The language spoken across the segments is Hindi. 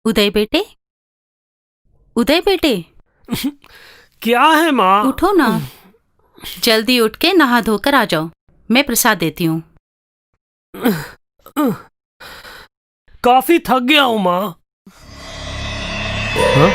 उदय बेटे, उदय बेटे। क्या है माँ? उठो ना, जल्दी उठ के नहा धोकर आ जाओ, मैं प्रसाद देती हूँ। काफी थक गया हूँ माँ। हाँ?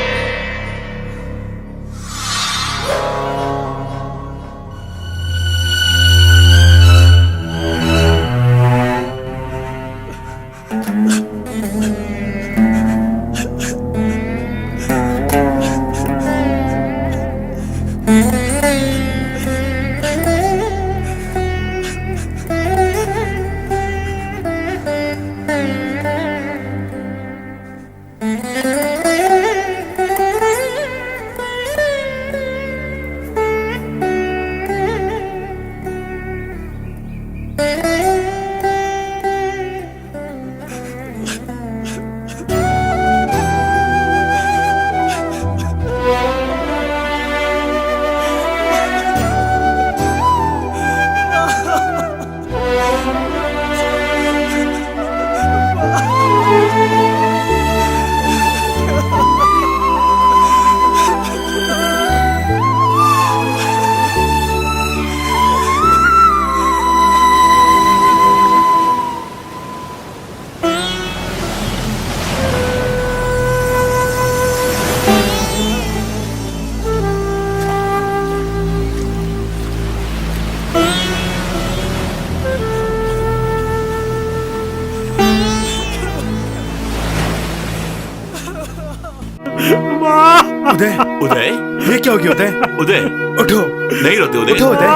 उदय, उदय, ये क्या हो गया उदय? उदय, उठो। नहीं रोते उदय। उठो उदय।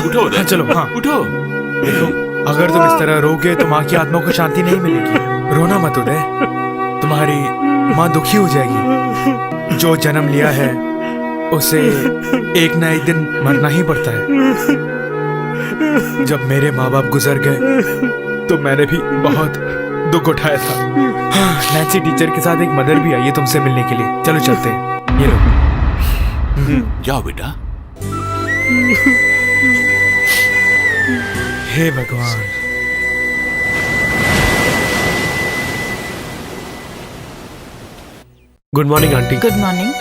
उठो उदय। हाँ चलो, हाँ उठो। देखो, अगर तुम इस तरह रोगे तो माँ की आत्मा को शांति नहीं मिलेगी। रोना मत उदय, तुम्हारी माँ दुखी हो जाएगी। जो जन्म लिया है उसे एक ना एक दिन मरना ही पड़ता है। जब मेरे माँ बाप गुजर गए तो मैंने भी बहुत दुख उठाया था। हाँ, नैन्सी टीचर के साथ एक मदर भी आई है तुमसे मिलने के लिए। चलो चलते हैं। ये लो। जाओ बेटा। हे भगवान। Good morning aunty. Good morning.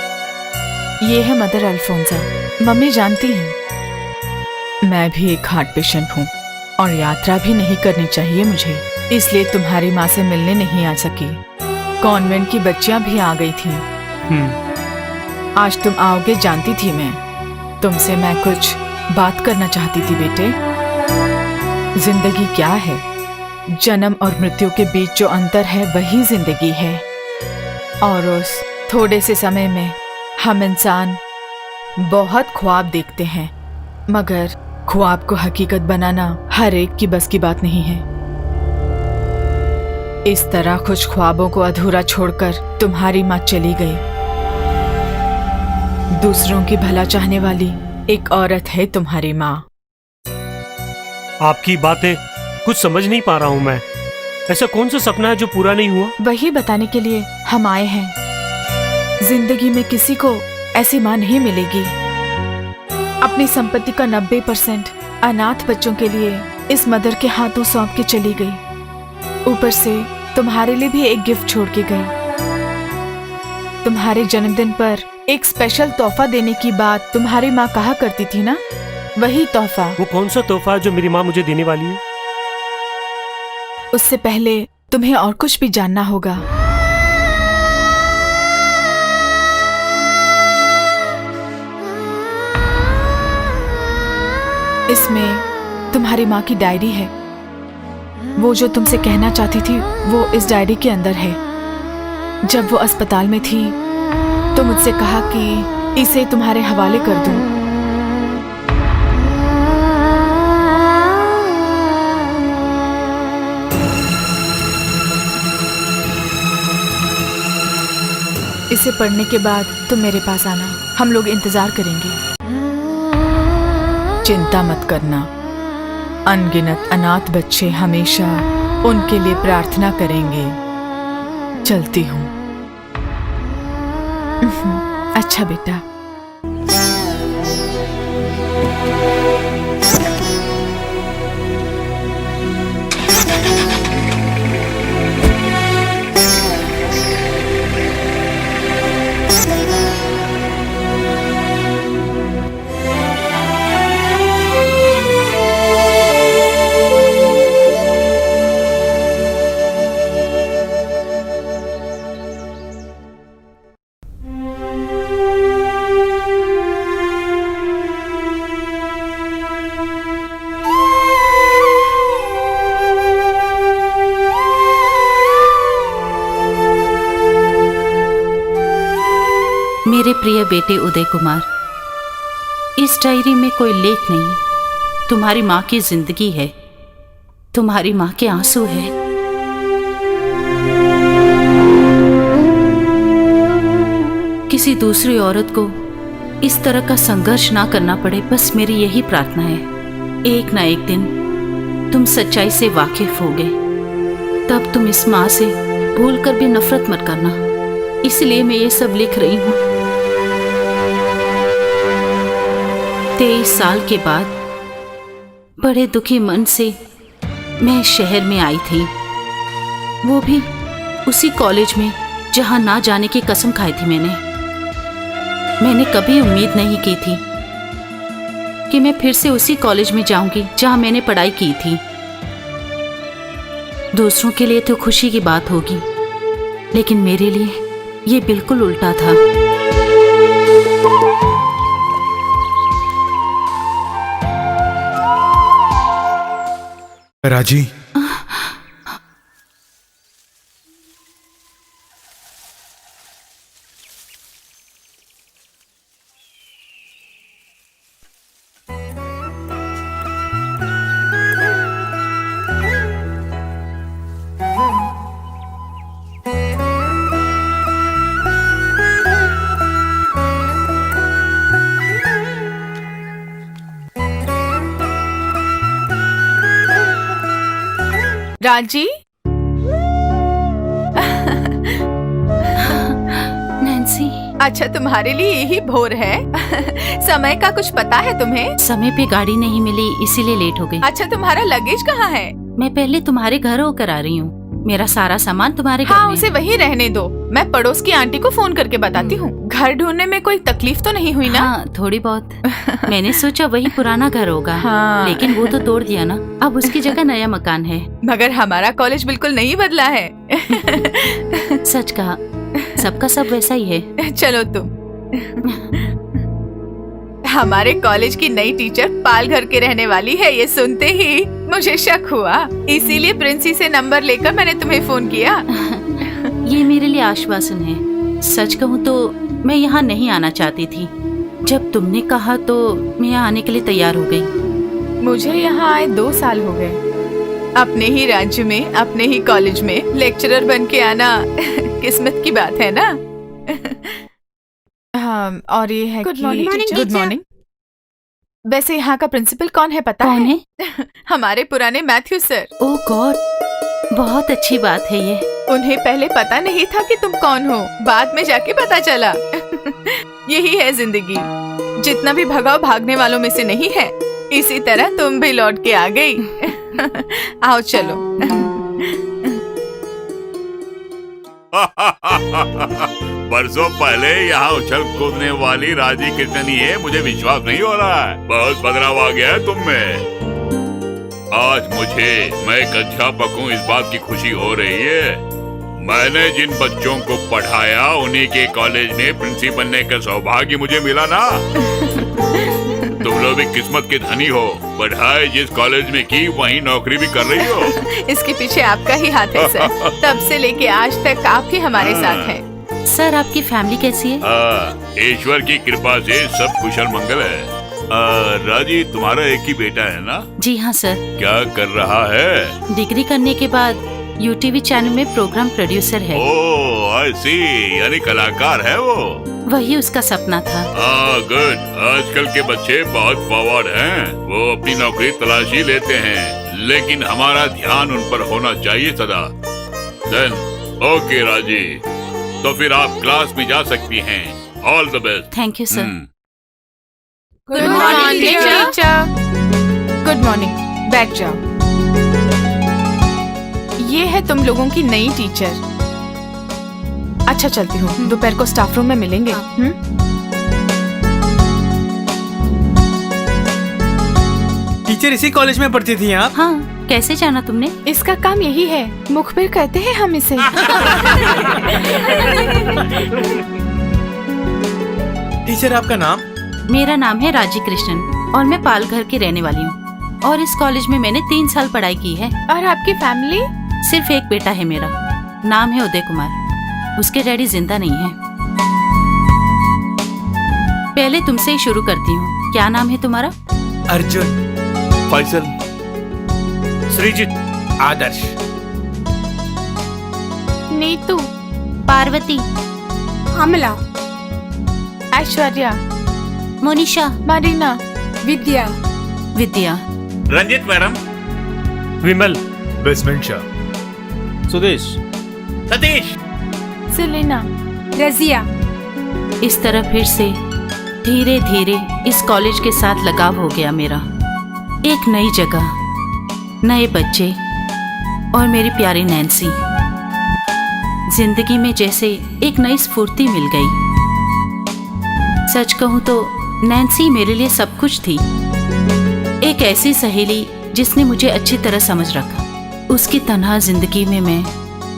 ये है मदर अल्फोंसा। मम्मी जानती हैं मैं भी एक हार्ट पेशेंट हूँ और यात्रा भी नहीं करनी चाहिए मुझे, इसलिए तुम्हारी माँ से मिलने नहीं आ सकी। कॉन्वेंट की बच्चियां भी आ गई थीं। आज तुम आओगे जानती थी मैं। तुमसे मैं कुछ बात करना चाहती थी बेटे। जिंदगी क्या है? जन्म और मृत्यु के बीच जो अंतर है वही जिंदगी है। और उस थोड़े से समय में हम इंसान बहुत ख्वाब देखते हैं, मगर ख्वाब को हकीकत बनाना हर एक की बस की बात नहीं है। इस तरह कुछ ख्वाबों को अधूरा छोड़कर तुम्हारी माँ चली गई। दूसरों की भला चाहने वाली एक औरत है तुम्हारी माँ। आपकी बातें कुछ समझ नहीं पा रहा हूँ मैं। ऐसा कौन सा सपना है जो पूरा नहीं हुआ? वही बताने के लिए हम आए हैं। जिंदगी में किसी को ऐसी माँ नहीं मिलेगी। अपनी संपत्ति का 90% अनाथ बच्चों के लिए इस मदर के हाथों सौंप के चली गई। ऊपर से तुम्हारे लिए भी एक गिफ्ट छोड़ के गई। तुम्हारे जन्मदिन पर एक स्पेशल तोहफा देने की बात तुम्हारी माँ कहा करती थी ना, वही तोहफा। वो कौन सा तोहफा है जो मेरी माँ मुझे देने वाली है? उससे पहले तुम्हें और कुछ भी जानना होगा। इसमें तुम्हारी माँ की डायरी है। वो जो तुमसे कहना चाहती थी वो इस डायरी के अंदर है। जब वो अस्पताल में थी तो मुझसे कहा कि इसे तुम्हारे हवाले कर दूं। इसे पढ़ने के बाद तुम मेरे पास आना, हम लोग इंतजार करेंगे। चिंता मत करना, अनगिनत अनाथ बच्चे हमेशा उनके लिए प्रार्थना करेंगे। चलती हूँ। अच्छा बेटा। प्रिय बेटे उदय कुमार, इस डायरी में कोई लेख नहीं, तुम्हारी माँ की जिंदगी है, तुम्हारी माँ के आंसू है। किसी दूसरी औरत को इस तरह का संघर्ष ना करना पड़े, बस मेरी यही प्रार्थना है। एक ना एक दिन तुम सच्चाई से वाकिफ होगे, तब तुम इस माँ से भूल कर भी नफरत मत करना। इसलिए मैं ये सब लिख रही हूँ। 23 साल के बाद बड़े दुखी मन से मैं शहर में आई थी, वो भी उसी कॉलेज में जहाँ ना जाने की कसम खाई थी मैंने कभी उम्मीद नहीं की थी कि मैं फिर से उसी कॉलेज में जाऊंगी जहाँ मैंने पढ़ाई की थी। दूसरों के लिए तो खुशी की बात होगी, लेकिन मेरे लिए ये बिल्कुल उल्टा था। राजी, राजी, नैन्सी, अच्छा तुम्हारे लिए यही भोर है। समय का कुछ पता है तुम्हें? समय पे गाड़ी नहीं मिली, इसीलिए लेट हो गई। अच्छा तुम्हारा लगेज कहाँ है? मैं पहले तुम्हारे घर होकर आ रही हूँ। मेरा सारा सामान तुम्हारे घर हाँ, में उसे वहीं रहने दो। मैं पड़ोस की आंटी को फोन करके बताती हूँ। घर ढूंढने में कोई तकलीफ तो नहीं हुई ना? हाँ, थोड़ी बहुत। मैंने सोचा वही पुराना घर होगा। हाँ। लेकिन वो तो तोड़ दिया ना, अब उसकी जगह नया मकान है। मगर हमारा कॉलेज बिल्कुल नहीं बदला है। सच कहा, सबका सब वैसा ही है। चलो तुम। हमारे कॉलेज की नई टीचर पाल घर के रहने वाली है, ये सुनते ही मुझे शक हुआ, इसीलिए प्रिंसी से नंबर लेकर मैंने तुम्हें फोन किया। ये मेरे लिए आश्वासन है। सच कहूँ तो मैं यहाँ नहीं आना चाहती थी। जब तुमने कहा तो मैं यहाँ आने के लिए तैयार हो गई। मुझे यहाँ आए 2 साल हो गए। अपने ही राज्य में, अपने ही कॉलेज में लेक्चरर बन के आना किस्मत की बात है ना। हाँ, और ये है Good कि morning, गुड teacher. मॉर्निंग। वैसे यहाँ का प्रिंसिपल कौन है पता कौन है? है? हमारे पुराने मैथ्यू सर। ओह गॉड, बहुत अच्छी बात है ये। उन्हें पहले पता नहीं था कि तुम कौन हो, बाद में जाके पता चला। यही है जिंदगी, जितना भी भगाओ भागने वालों में से नहीं है। इसी तरह तुम भी लौट के आ गई। आओ चलो। बरसों पहले यहाँ उछल कूदने वाली राजी कितनी है, मुझे विश्वास नहीं हो रहा है। बहुत बदलाव आ गया है तुम में। आज मैं एक अध्यापक हूँ, इस बात की खुशी हो रही है। मैंने जिन बच्चों को पढ़ाया उन्हीं के कॉलेज में प्रिंसिपल बनने का सौभाग्य मुझे मिला ना। तुम लोग भी किस्मत के धनी हो। पढ़ाई जिस कॉलेज में की वहीं नौकरी भी कर रही हो। इसके पीछे आपका ही हाथ है सर। तब से लेके आज तक आप ही हमारे साथ हैं। सर, आपकी फैमिली कैसी है? ईश्वर की कृपा से सब कुशल मंगल है। राजी, तुम्हारा एक ही बेटा है ना? जी हाँ सर। क्या कर रहा है? डिग्री करने के बाद यूटीवी चैनल में प्रोग्राम प्रोड्यूसर है। ओह, आई सी, यानी कलाकार है वो। वही उसका सपना था। गुड। आजकल के बच्चे बहुत फॉरवर्ड हैं। वो अपनी नौकरी तलाश ही लेते हैं, लेकिन हमारा ध्यान उन पर होना चाहिए सदा। देन ओके राजी, तो फिर आप क्लास में जा सकती हैं। All the best. Thank you sir. Good morning teacher. Good morning, बैठ जाओ। ये है तुम लोगों की नई टीचर। अच्छा चलती हूँ, दोपहर को स्टाफ रूम में मिलेंगे। टीचर इसी कॉलेज में पढ़ती थी आप? हाँ, कैसे जाना तुमने? इसका काम यही है, मुखबिर कहते हैं हम इसे। टीचर आपका नाम? मेरा नाम है राजी कृष्णन और मैं पालघर की रहने वाली हूँ। और इस कॉलेज में मैंने 3 साल पढ़ाई की है। और आपकी फैमिली? सिर्फ एक बेटा है मेरा, नाम है उदय कुमार। उसके डैडी जिंदा नहीं है। पहले तुमसे ही शुरू करती हूँ। क्या नाम है तुम्हारा? अर्जुन। फैसल। श्रीजित। आदर्श। नीतू। पार्वती। अमला। ऐश्वर्या। मोनिशा। मरीना। विद्या। विद्या। रंजित मैडम। विमल। बेसमेंट शाह। सुदेश। सतीश। सेलिना। रजिया। इस तरह फिर से धीरे धीरे इस कॉलेज के साथ लगाव हो गया मेरा। एक नई जगह, नए बच्चे और मेरी प्यारी नैन्सी। जिंदगी में जैसे एक नई स्फूर्ति मिल गई। सच कहूं तो नैन्सी मेरे लिए सब कुछ थी। एक ऐसी सहेली जिसने मुझे अच्छी तरह समझ रखा। उसकी तन्हा जिंदगी में मैं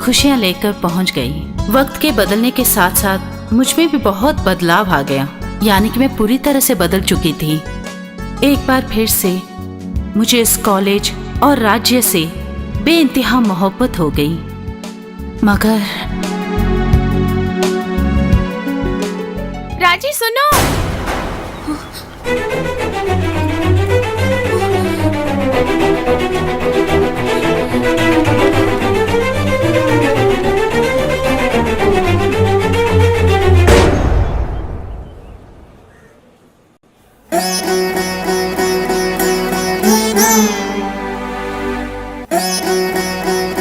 खुशियां लेकर पहुंच गई। वक्त के बदलने के साथ साथ मुझ में भी बहुत बदलाव आ गया, यानी कि मैं पूरी तरह से बदल चुकी थी। एक बार फिर से मुझे इस कॉलेज और राज्य से बेइंतहा मोहब्बत हो गई। मगर राजी सुनो।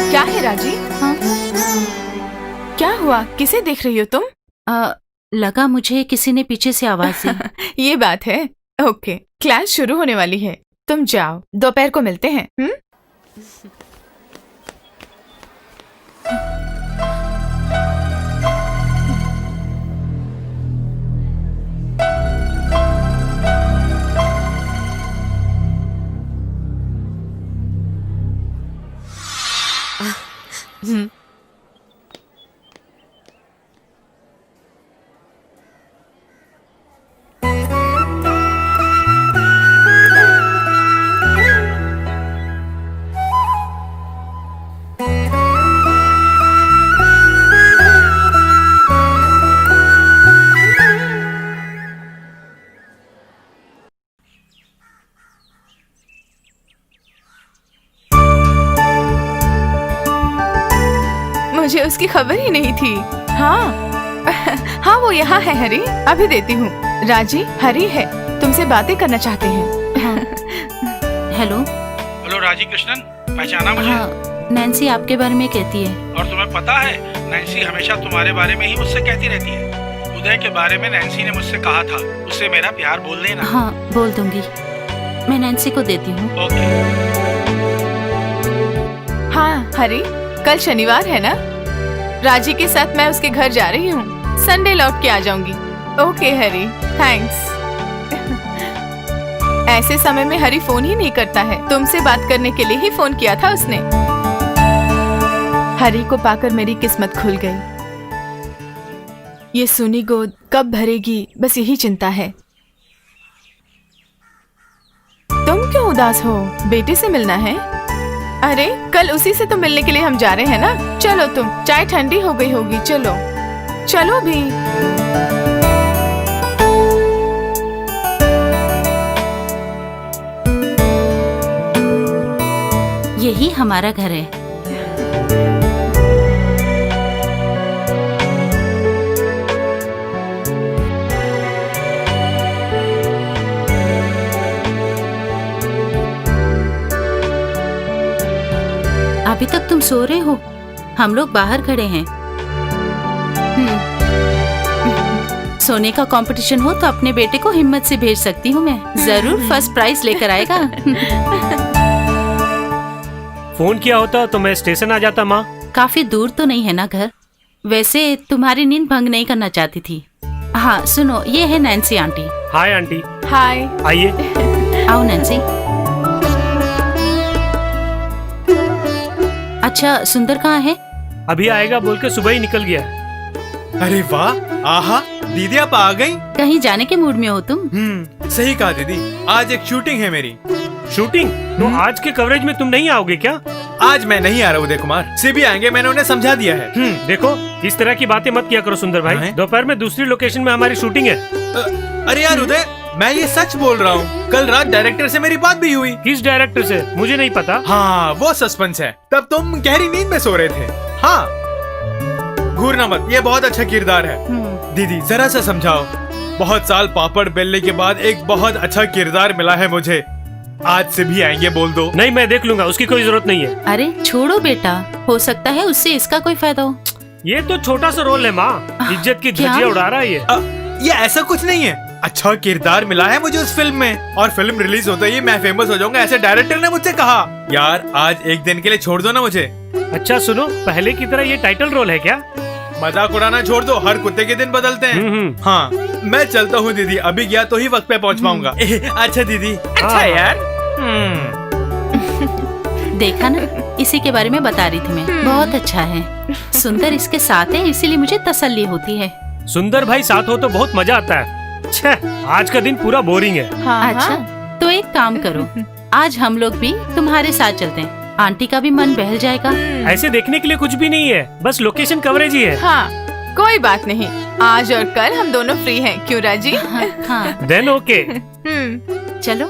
क्या है राजी? हाँ? क्या हुआ? किसे देख रही हो तुम? लगा मुझे किसी ने पीछे से आवाज दी। ये बात है। ओके, क्लास शुरू होने वाली है, तुम जाओ, दोपहर को मिलते हैं। मुझे उसकी खबर ही नहीं थी। हाँ हाँ, वो यहाँ है हरी, अभी देती हूँ। राजी, हरी है, तुमसे बातें करना चाहते हैं। हाँ। हेलो। हेलो राजी कृष्णन, पहचाना मुझे? हाँ, नैन्सी आपके बारे में कहती है। और तुम्हें पता है, नैन्सी हमेशा तुम्हारे बारे में ही मुझसे कहती रहती है। उदय के बारे में नैन्सी ने मुझसे कहा था, उससे मेरा प्यार बोल देना। हाँ, बोल दूंगी। मैं नैन्सी को देती हूँ। ओके। हाँ हरी, कल शनिवार है ना? राजी के साथ मैं उसके घर जा रही हूँ, संडे लौट के आ जाऊंगी। ओके हरी, थैंक्स। ऐसे समय में हरी फोन ही नहीं करता है, तुमसे बात करने के लिए ही फोन किया था उसने। हरी को पाकर मेरी किस्मत खुल गई। ये सुनी गोद कब भरेगी, बस यही चिंता है। तुम क्यों उदास हो? बेटे से मिलना है? अरे कल उसी से तो मिलने के लिए हम जा रहे हैं ना। चलो तुम, चाय ठंडी हो गई होगी, चलो चलो भी। यही हमारा घर है। अभी तक तुम सो रहे हो? हम लोग बाहर खड़े हैं। सोने का कंपटीशन हो तो अपने बेटे को हिम्मत से भेज सकती हूँ मैं, जरूर फर्स्ट प्राइज लेकर आएगा। फोन किया होता तो मैं स्टेशन आ जाता माँ। काफी दूर तो नहीं है ना घर? वैसे तुम्हारी नींद भंग नहीं करना चाहती थी। हाँ सुनो, ये है Nancy aunty. Hi aunty. Hi. आइए। आओ नैन्सी। अच्छा, सुंदर कहाँ है? अभी आएगा बोल के सुबह ही निकल गया। अरे वाह, आहा, दीदी आप आ गई। कहीं जाने के मूड में हो तुम? सही कहा दीदी, आज एक शूटिंग है मेरी। शूटिंग? तो आज के कवरेज में तुम नहीं आओगे क्या? आज मैं नहीं आ रहा उदय कुमार, से भी आएंगे, मैंने उन्हें समझा दिया है। देखो, इस तरह की बातें मत किया करो सुंदर भाई। दोपहर में दूसरी लोकेशन में हमारी शूटिंग है। अरे यार उदय, मैं ये सच बोल रहा हूँ, कल रात डायरेक्टर से मेरी बात भी हुई। किस डायरेक्टर से? मुझे नहीं पता। हाँ वो सस्पेंस है। तब तुम गहरी नींद में सो रहे थे। हाँ घूरना मत, ये बहुत अच्छा किरदार है। दीदी जरा सा समझाओ। बहुत साल पापड़ बेलने के बाद एक बहुत अच्छा किरदार मिला है मुझे। आज से भी आएंगे बोल दो। नहीं, मैं देख लूंगा, उसकी कोई जरूरत नहीं है। अरे छोड़ो बेटा, हो सकता है उससे इसका कोई फायदा हो। ये तो छोटा सा रोल है माँ, इज्जत की क्या? धज्जियां उड़ा रहा है ये ऐसा कुछ नहीं है। अच्छा किरदार मिला है मुझे उस फिल्म में, और फिल्म रिलीज होते ही मैं फेमस हो जाऊंगा, ऐसे डायरेक्टर ने मुझसे कहा। यार आज एक दिन के लिए छोड़ दो ना मुझे। अच्छा सुनो, पहले की तरह ये टाइटल रोल है क्या? मजाक उड़ाना छोड़ दो, हर कुत्ते के दिन बदलते हैं। हाँ मैं चलता हूँ दीदी, अभी गया तो ही वक्त पे पहुँच पाऊंगा। अच्छा दीदी। अच्छा यार। देखा ना, इसी के बारे में बता रही थी मैं। बहुत अच्छा है, सुंदर इसके साथ है, इसीलिए मुझे तसल्ली होती है। सुंदर भाई साथ हो तो बहुत मजा आता है। छह, आज का दिन पूरा बोरिंग है। अच्छा तो एक काम करो, आज हम लोग भी तुम्हारे साथ चलते हैं, आंटी का भी मन बहल जाएगा। ऐसे देखने के लिए कुछ भी नहीं है, बस लोकेशन कवरेज ही है। हाँ कोई बात नहीं, आज और कल हम दोनों फ्री हैं, क्यों राजी? हाँ देन ओके। चलो।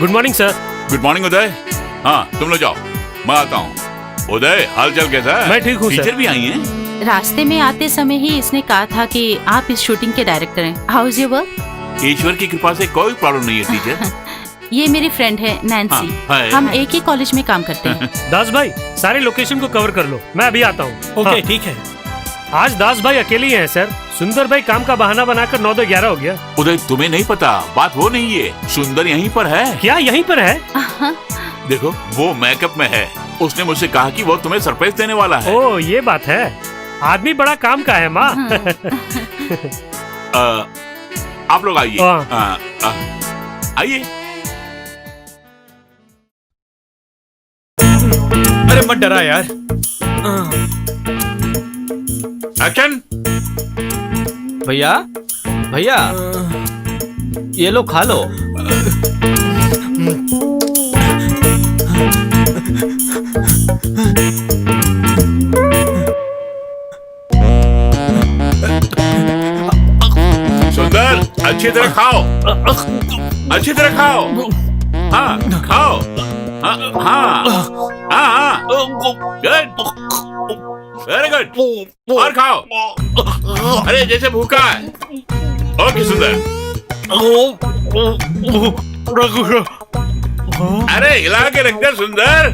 Good morning sir. Good morning Uday. हाँ तुम लोग जाओ, मैं आता हूँ। उदय हाल चाल कैसा है? मैं ठीक हूँ सर। टीचर भी आई हैं? रास्ते में आते समय ही इसने कहा था कि आप इस शूटिंग के डायरेक्टर हैं। How is your work? ईश्वर की कृपा से कोई प्रॉब्लम नहीं है टीचर। ये मेरी फ्रेंड है नैन्सी। हाय। हम एक ही कॉलेज में काम करते हैं। दास भाई सारे लोकेशन को कवर कर लो, मैं अभी आता हूँ। ओके ठीक है। आज दास भाई अकेले ही हैं सर, सुंदर भाई काम का बहाना बनाकर 9-11 हो गया। उदय तुम्हें नहीं पता, बात वो नहीं है, सुंदर यहीं पर है। क्या यहीं पर है? देखो वो मेकअप में है, उसने मुझसे कहा कि वो तुम्हें सरप्राइज देने वाला है। ओ ये बात है, आदमी बड़ा काम का है माँ। आप लोग आइए। हाँ। आइए। अरे मत डरा यार। एक्शन। भैया भैया ये लो खा लो। सुंदर अच्छी तरह खाओ, अच्छी तरह खाओ। हाँ खाओ। हाँ हाँ हाँ गुड, वेरी गुड। और खाओ, अरे जैसे भूखा है। ओके सुंदर। अरे हिला के रख दे सुंदर।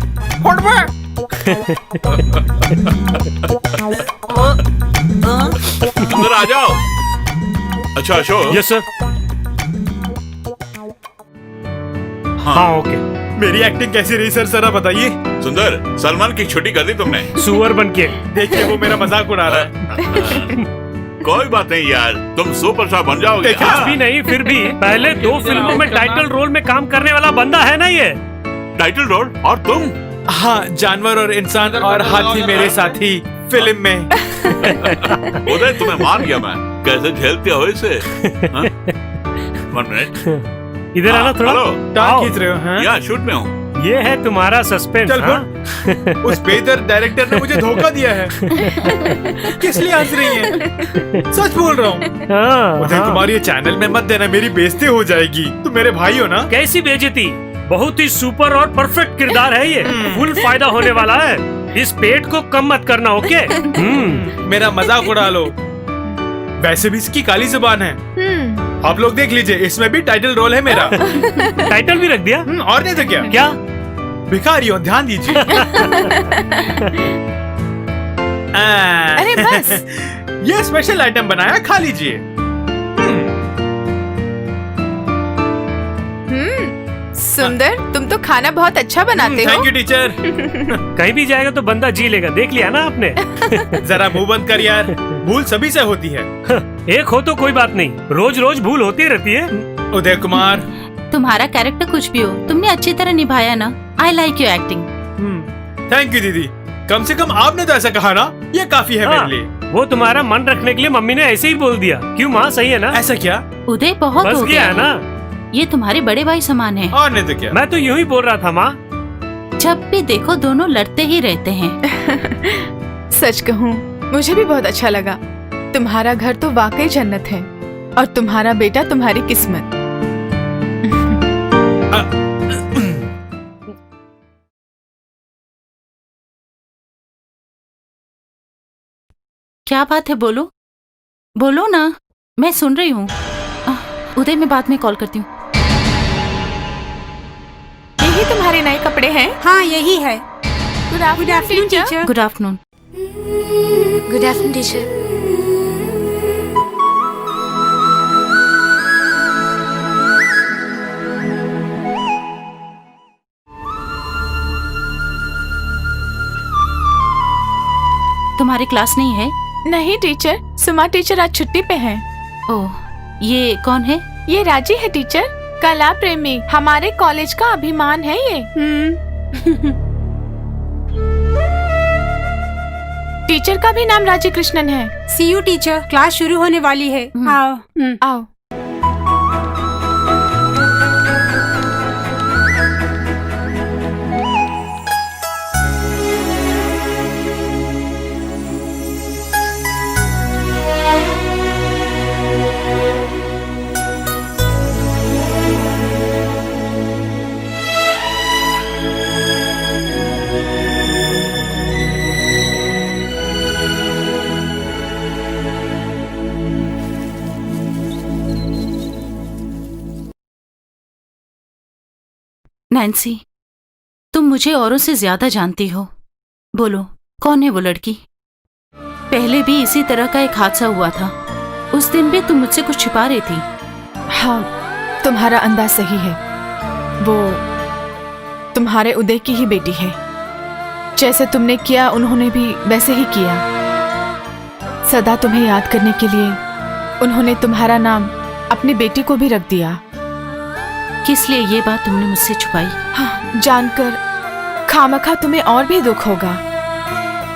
सुंदर आ जाओ। अच्छा अशोक। Yes sir. हाँ ओके। मेरी एक्टिंग कैसी रही सर, जरा बताइए। सुंदर सलमान की छुट्टी कर दी तुमने। सुअर बन के। देखिए वो मेरा मजाक उड़ा रहा है। कोई बात नहीं यार, तुम सुपरस्टार बन जाओगे। कुछ भी नहीं, फिर भी पहले 2 फिल्मों में टाइटल रोल में काम करने वाला बंदा है ना ये। टाइटल रोल और तुम? हाँ जानवर और इंसान और हाथी मेरे साथी फिल्म में। उदय तुम्हें मान गया मैं, कैसे झेलते हो इसे? 1 मिनट। इधर आना थोड़ा। हेलो। कहाँ खींच रहे हो? हाँ? यहाँ शूट में हूँ। ये है तुम्हारा सस्पेंस। चल हाँ? उस बेदर डायरेक्टर ने मुझे धोखा दिया है। किस लिए हंस रही है? सच बोल रहा हूँ। हाँ, उदय हाँ। कुमार ये चैनल में मत देना, मेरी बेइज्जती हो जाएगी। तुम मेरे भाई हो ना? कैसी बेइज्जती, बहुत ही सुपर और परफेक्ट किरदार है ये, फुल फायदा होने वाला है। इस पेट को कम मत करना, ओके? मेरा मजाक उड़ा लो। वैसे भी इसकी काली जुबान है। आप लोग देख लीजिए, इसमें भी टाइटल रोल है मेरा। टाइटल भी रख दिया? और नहीं तो क्या? क्या भिखारी हो, ध्यान दीजिए। अरे बस। ये स्पेशल आइटम बनाया, खा लीजिए। सुंदर तुम तो खाना बहुत अच्छा बनाते हो। Thank you teacher. कहीं भी जाएगा तो बंदा जी लेगा, देख लिया ना आपने? जरा मुंह बंद कर यार, भूल सभी से होती है। एक हो तो कोई बात नहीं, रोज रोज भूल होती रहती है। उदय कुमार, तुम्हारा कैरेक्टर कुछ भी हो, तुमने अच्छी तरह निभाया ना। I like your acting. Thank you दीदी, कम से कम आपने तो ऐसा कहा ना, ये काफी है हाँ, मेरे लिए। वो तुम्हारा मन रखने के लिए मम्मी ने ऐसे ही बोल दिया। क्यों माँ, सही है ना? ऐसा क्या? उदय बहुत बस हो गया गया है है। ना? ये तुम्हारे बड़े भाई समान है। और नहीं तो क्या? मैं तो यूं ही बोल रहा था माँ। जब भी देखो दोनों लड़ते ही रहते हैं। सच कहूँ मुझे भी बहुत अच्छा लगा। तुम्हारा घर तो वाकई जन्नत है और तुम्हारा बेटा तुम्हारी किस्मत। क्या बात है, बोलो बोलो ना, मैं सुन रही हूँ। उदय, मैं बाद में कॉल करती हूँ। यही तुम्हारे नए कपड़े हैं? हाँ यही है। Good afternoon teacher. Good afternoon. Good afternoon teacher. तुम्हारी क्लास नहीं है? नहीं टीचर, सुमा टीचर आज छुट्टी पे हैं। ओह, ये कौन है? ये राजी है टीचर, कला प्रेमी, हमारे कॉलेज का अभिमान है ये। टीचर का भी नाम राजी कृष्णन है। सी यू टीचर, क्लास शुरू होने वाली है। आओ। आओ। नैन्सी, तुम मुझे औरों से ज्यादा जानती हो। बोलो, कौन है वो लड़की? पहले भी इसी तरह का एक हादसा हुआ था। उस दिन भी तुम मुझसे कुछ छिपा रही थी। हाँ, तुम्हारा अंदाज सही है। वो तुम्हारे उदय की ही बेटी है। जैसे तुमने किया उन्होंने भी वैसे ही किया। सदा तुम्हें याद करने के लिए उन्होंने तुम्हारा नाम अपनी बेटी को भी रख दिया। किस लिए ये बात तुमने मुझसे छुपाई? हाँ, जानकर खामखा तुम्हें और भी दुख होगा।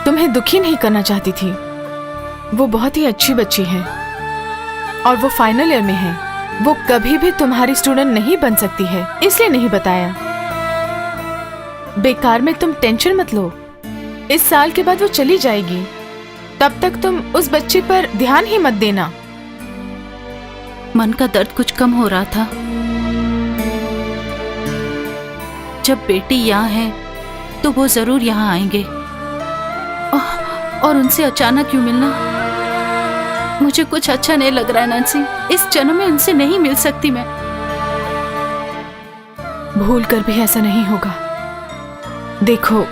तुम्हें दुखी नहीं करना चाहती थी। वो बहुत ही अच्छी बच्ची है और वो फाइनल ईयर में है। वो कभी भी तुम्हारी स्टूडेंट नहीं बन सकती है, इसलिए नहीं बताया। बेकार में तुम टेंशन मत लो। इस साल के बाद वो चली जाएगी, तब तक तुम उस बच्ची पर ध्यान ही मत देना। मन का दर्द कुछ कम हो रहा था। जब बेटी यहाँ है तो वो जरूर यहाँ आएंगे। और उनसे अचानक क्यों मिलना? मुझे कुछ अच्छा नहीं लग रहा है नैन्सी। इस जन्म में उनसे नहीं मिल सकती मैं। भूल कर भी ऐसा नहीं होगा। देखो,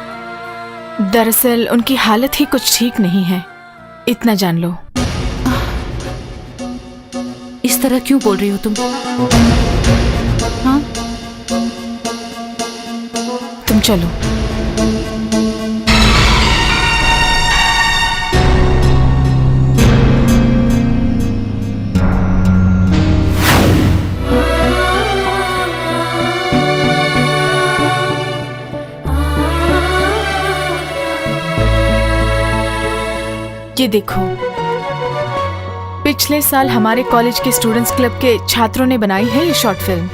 दरअसल उनकी हालत ही कुछ ठीक नहीं है, इतना जान लो। इस तरह क्यों बोल रही हो तुम? हाँ, तुम चलो। ये देखो, पिछले साल हमारे कॉलेज के स्टूडेंट्स क्लब के छात्रों ने बनाई है ये शॉर्ट फिल्म।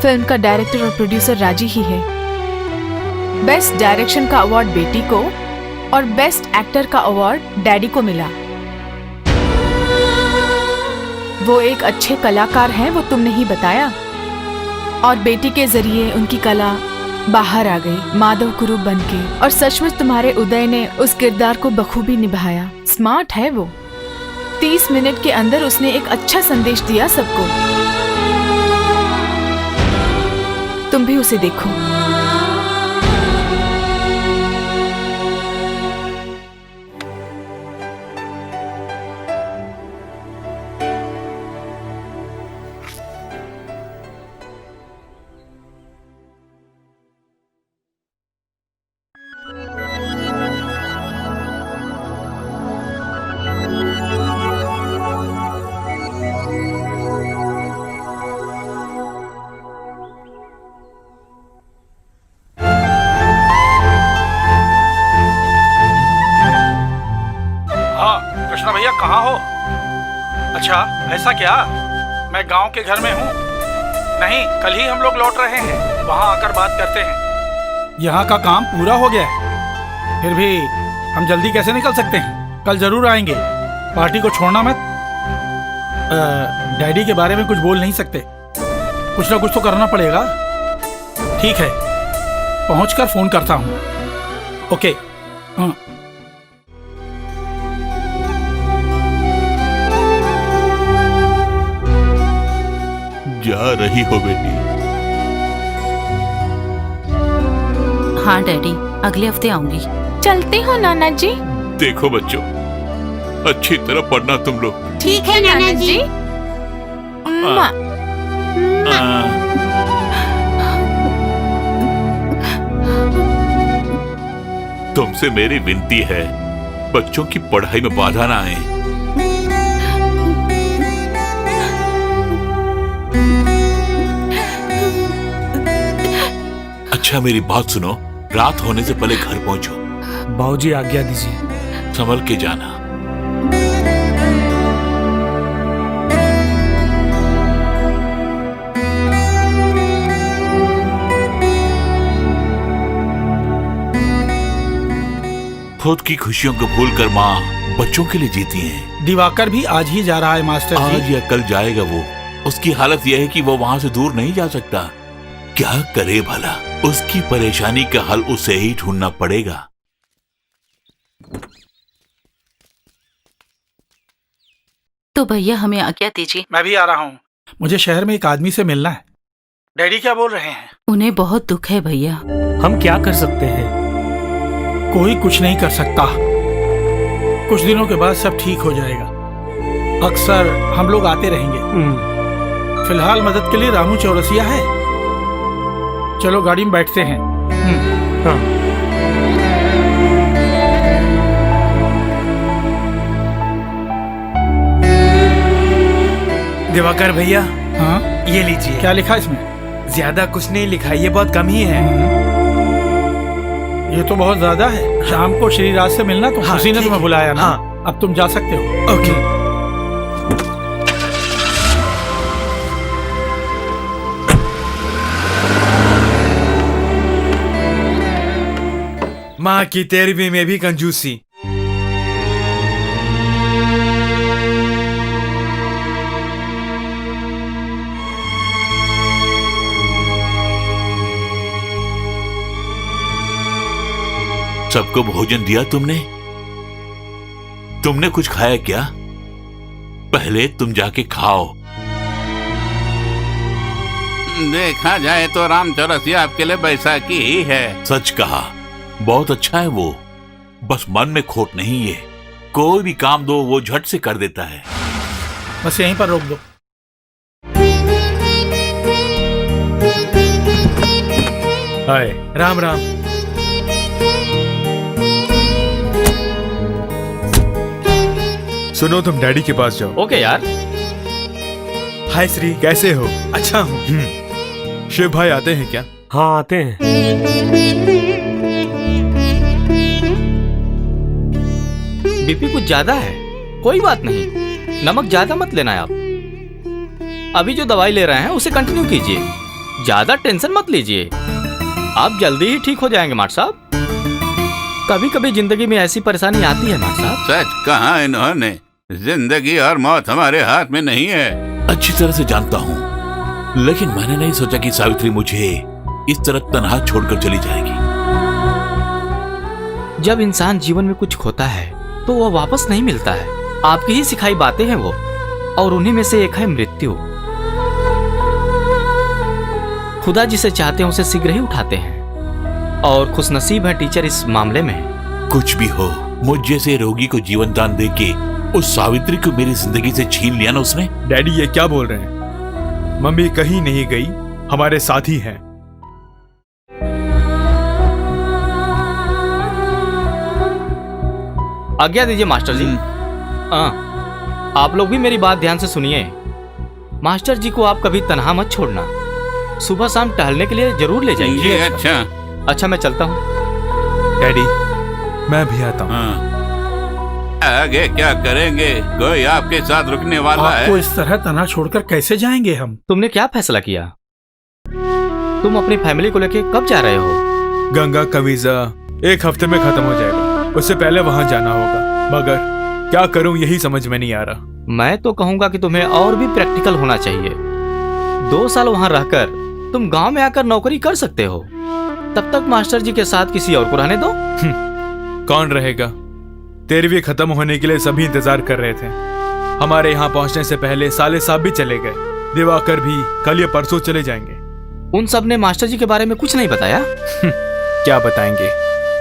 फिल्म का डायरेक्टर और प्रोड्यूसर राजी ही है। बेस्ट डायरेक्शन का अवार्ड बेटी को और बेस्ट एक्टर का अवार्ड डैडी को मिला। वो एक अच्छे कलाकार हैं, वो तुमने ही बताया। और बेटी के जरिए उनकी कला बाहर आ गई, माधव कुरूप बनके। और सचमुच तुम्हारे उदय ने उस किरदार को बखूबी निभाया। स्मार्ट है वो। 30 मिनट के अंदर उसने एक अच्छा संदेश दिया सबको। तुम भी उसे देखो। कृष्णा भैया कहाँ हो? अच्छा ऐसा क्या? मैं गांव के घर में हूँ। नहीं, कल ही हम लोग लौट रहे हैं। वहाँ आकर बात करते हैं। यहाँ का काम पूरा हो गया है, फिर भी हम जल्दी कैसे निकल सकते हैं? कल जरूर आएंगे, पार्टी को छोड़ना मत। डैडी के बारे में कुछ बोल नहीं सकते, कुछ ना कुछ तो करना पड़ेगा। ठीक है, पहुंचकर फोन करता हूँ। ओके। हाँ। जा रही हो बेटी? हाँ डैडी, अगले हफ्ते आऊंगी। चलते हो नाना जी? देखो बच्चों, अच्छी तरह पढ़ना तुम लोग। ठीक है नाना जी। तुमसे मेरी विनती है, बच्चों की पढ़ाई में बाधा ना आए। अच्छा मेरी बात सुनो, रात होने से पहले घर पहुंचो। बाबूजी आज्ञा दीजिए। संभल के जाना। खुद की खुशियों को भूलकर माँ बच्चों के लिए जीती है। दिवाकर भी आज ही जा रहा है मास्टर जी। आज या कल जाएगा वो। उसकी हालत यह है कि वो वहाँ से दूर नहीं जा सकता। क्या करे भला? उसकी परेशानी का हल उसे ही ढूंढना पड़ेगा। तो भैया हमें आज्ञा दीजिए। मैं भी आ रहा हूँ, मुझे शहर में एक आदमी से मिलना है। डैडी क्या बोल रहे हैं? उन्हें बहुत दुख है भैया। हम क्या कर सकते हैं? कोई कुछ नहीं कर सकता। कुछ दिनों के बाद सब ठीक हो जाएगा। अक्सर हम लोग आते रहेंगे। फिलहाल मदद के लिए रामू चौरसिया है। चलो गाड़ी में बैठते हैं। हाँ। दिवाकर भैया, हाँ, ये लीजिए। क्या लिखा इसमें? ज्यादा कुछ नहीं लिखा, ये बहुत कम ही है। ये तो बहुत ज्यादा है। शाम को श्रीराज से मिलना तो हाँ, उसी ने ठीक तुम्हें है। बुलाया ना। हाँ। अब तुम जा सकते हो। ओके। माँ की 13वीं में भी कंजूसी। सबको भोजन दिया तुमने? तुमने कुछ खाया क्या? पहले तुम जाके खाओ। देखा जाए तो राम चौरसिया आपके लिए बैसाखी ही है। सच कहा, बहुत अच्छा है वो। बस मन में खोट नहीं है। कोई भी काम दो वो झट से कर देता है। बस यहीं पर रोक दो। हाय राम राम। सुनो, तुम डैडी के पास जाओ। ओके यार। हाय श्री, कैसे हो? अच्छा हूँ। शिव भाई आते हैं क्या? हाँ आते हैं। बीपी कुछ ज्यादा है, कोई बात नहीं, नमक ज्यादा मत लेना आप। अभी जो दवाई ले रहे हैं उसे कंटिन्यू कीजिए, ज्यादा टेंशन मत लीजिए, आप जल्दी ही ठीक हो जाएंगे माट साहब। कभी कभी जिंदगी में ऐसी परेशानी आती है माट साहब। सच कहा इन्होंने, जिंदगी और मौत हमारे हाथ में नहीं है। अच्छी तरह से जानता हूँ, लेकिन मैंने नहीं सोचा कि सावित्री मुझे इस तरह तन्हा छोड़कर चली जाएगी। जब इंसान जीवन में कुछ खोता है तो वह वापस नहीं मिलता है। आपकी ही सिखाई बातें हैं वो, और उन्हीं में से एक है मृत्यु। खुदा जिसे चाहते हैं उसे शीघ्र ही उठाते हैं, और खुशनसीब है टीचर इस मामले में। कुछ भी हो, मुझ जैसे रोगी को जीवन दान देके उस सावित्री को मेरी जिंदगी से छीन लिया ना उसने। डैडी ये क्या बोल रहे हैं? मम्मी कहीं नहीं गई, हमारे साथ ही हैं। आज्ञा दीजिए मास्टर जी। हाँ, आप लोग भी मेरी बात ध्यान से सुनिए। मास्टर जी को आप कभी तन्हा मत छोड़ना, सुबह शाम टहलने के लिए जरूर ले जाइए। जी अच्छा। अच्छा मैं चलता हूँ। डैडी मैं भी आता हूँ। हाँ। आगे क्या करेंगे? कोई आपके साथ रुकने वाला आपको है? इस तरह तना छोड़कर कैसे जाएंगे हम? तुमने क्या फैसला किया? तुम अपनी फैमिली को लेके कब जा रहे हो? गंगा का वीजा 1 हफ्ते में खत्म हो जाएगा, उससे पहले वहां जाना होगा, मगर क्या करूं यही समझ में नहीं आ रहा। मैं तो कहूंगा कि तुम्हें और भी प्रैक्टिकल होना चाहिए। 2 साल वहां रहकर तुम गांव में आकर नौकरी कर सकते हो। तब तक मास्टर जी के साथ किसी और को रहने दो। कौन रहेगा? 13वीं खत्म होने के लिए सभी इंतजार कर रहे थे। हमारे यहाँ पहुंचने से पहले साले साहब भी चले गए, दिवाकर भी कल या परसों चले जाएंगे। उन सब ने मास्टर जी के बारे में कुछ नहीं बताया? क्या बताएंगे,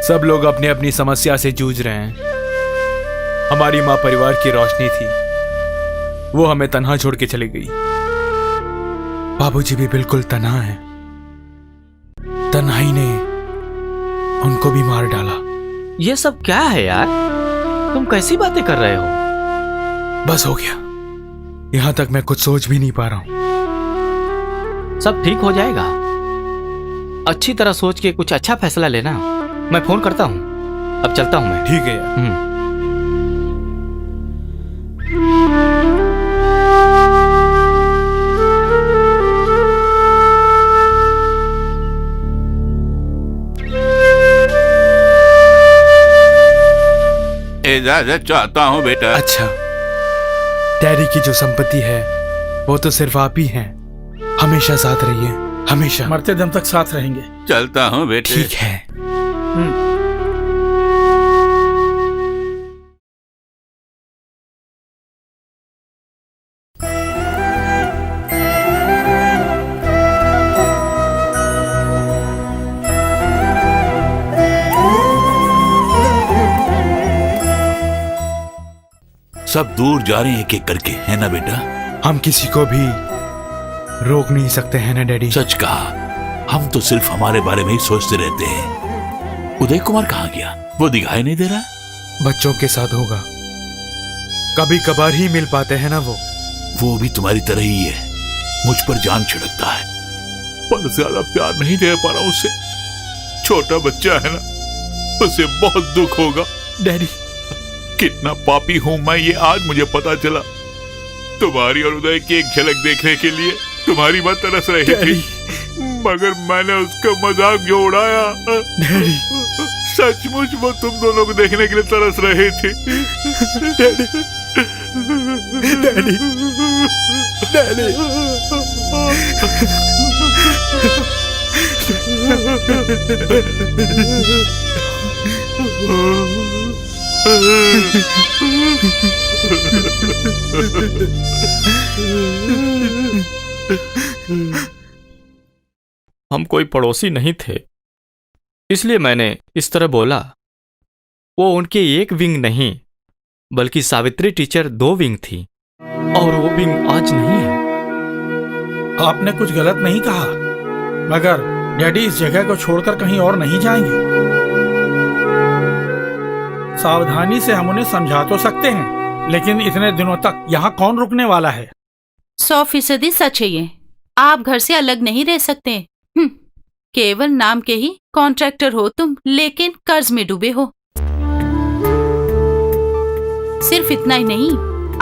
सब लोग अपनी अपनी समस्या से जूझ रहे हैं। हमारी माँ परिवार की रोशनी थी, वो हमें तन्हा छोड़ के चली गई। बाबूजी भी बिल्कुल तन्हा है, तन्हाई ने उनको भी मार डाला। ये सब क्या है यार, तुम कैसी बातें कर रहे हो? बस हो गया, यहां तक मैं कुछ सोच भी नहीं पा रहा हूं। सब ठीक हो जाएगा, अच्छी तरह सोच के कुछ अच्छा फैसला लेना। मैं फोन करता हूँ, अब चलता हूँ मैं। ठीक है यार। इजाजत चाहता हूँ बेटा। अच्छा, डैडी की जो संपत्ति है वो तो सिर्फ आप ही हैं। हमेशा साथ रहिए, हमेशा। मरते दम तक साथ रहेंगे। चलता हूँ बेटे। ठीक है। सब दूर जा रहे हैं एक एक करके, है ना बेटा? हम किसी को भी रोक नहीं सकते हैं ना डैडी? सच कहा, हम तो सिर्फ हमारे बारे में ही सोचते रहते हैं। उदय कुमार कहाँ गया? वो दिखाई नहीं दे रहा। बच्चों के साथ होगा, कभी कभार ही मिल पाते हैं ना वो भी तुम्हारी तरह ही है, मुझ पर जान छिड़कता है, पर ज्यादा प्यार नहीं दे पा रहा उसे। छोटा बच्चा है ना, उसे बहुत दुख होगा। डैडी, कितना पापी हूं मैं, ये आज मुझे पता चला। तुम्हारी और उदय की एक झलक देखने के लिए तुम्हारी मां तरस रही थी, मगर मैंने उसका मजाक जो उड़ाया, सचमुच वो तुम दोनों को देखने के लिए तरस रही थी। डैडी, डैडी, हम कोई पड़ोसी नहीं थे, इसलिए मैंने इस तरह बोला। वो उनकी एक विंग नहीं, बल्कि सावित्री टीचर 2 विंग थी, और वो विंग आज नहीं है। आपने कुछ गलत नहीं कहा, मगर डैडी इस जगह को छोड़कर कहीं और नहीं जाएंगे। सावधानी से हम उन्हें समझा तो सकते हैं, लेकिन इतने दिनों तक यहाँ कौन रुकने वाला है? 100% सच है ये। आप घर से अलग नहीं रह सकते। केवल नाम के ही कॉन्ट्रैक्टर हो तुम, लेकिन कर्ज में डूबे हो। सिर्फ इतना ही नहीं,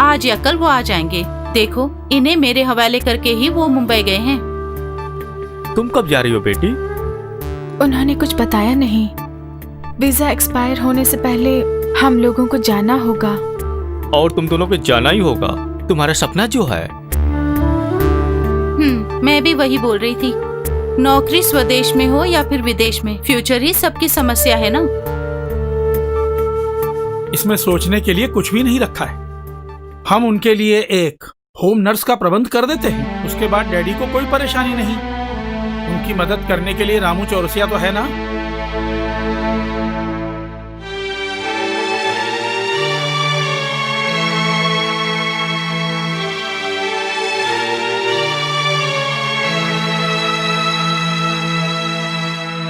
आज या कल वो आ जाएंगे। देखो, इन्हें मेरे हवाले करके ही वो मुंबई गए हैं। तुम कब जा रही हो बेटी? उन्होंने कुछ बताया नहीं। वीजा एक्सपायर होने से पहले हम लोगों को जाना होगा। और तुम दोनों को जाना ही होगा, तुम्हारा सपना जो है। मैं भी वही बोल रही थी। नौकरी स्वदेश में हो या फिर विदेश में, फ्यूचर ही सबकी समस्या है ना। इसमें सोचने के लिए कुछ भी नहीं रखा है। हम उनके लिए एक होम नर्स का प्रबंध कर देते हैं, उसके बाद डैडी को कोई परेशानी नहीं। उनकी मदद करने के लिए रामू चौरसिया तो है ना।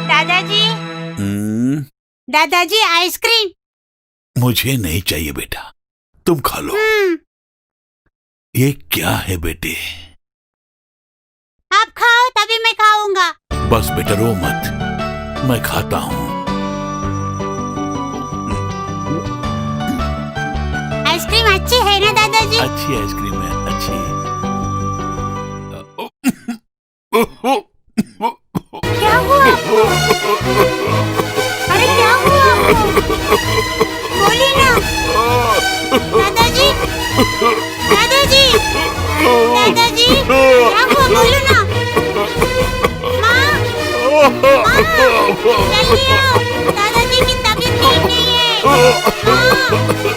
दादाजी, दादाजी आइसक्रीम। मुझे नहीं चाहिए बेटा, तुम खा लो। ये क्या है बेटे? आप खाओ तभी मैं खाऊंगा। बस बेटा रो मत, मैं खाता हूँ। आइसक्रीम अच्छी है ना दादाजी? अच्छी आइसक्रीम है, अच्छी। दादाजी, दादाजी, क्या हुआ बोलो ना। माँ, माँ, जल्दी आओ, दादाजी की तबीयत ठीक नहीं है। माँ,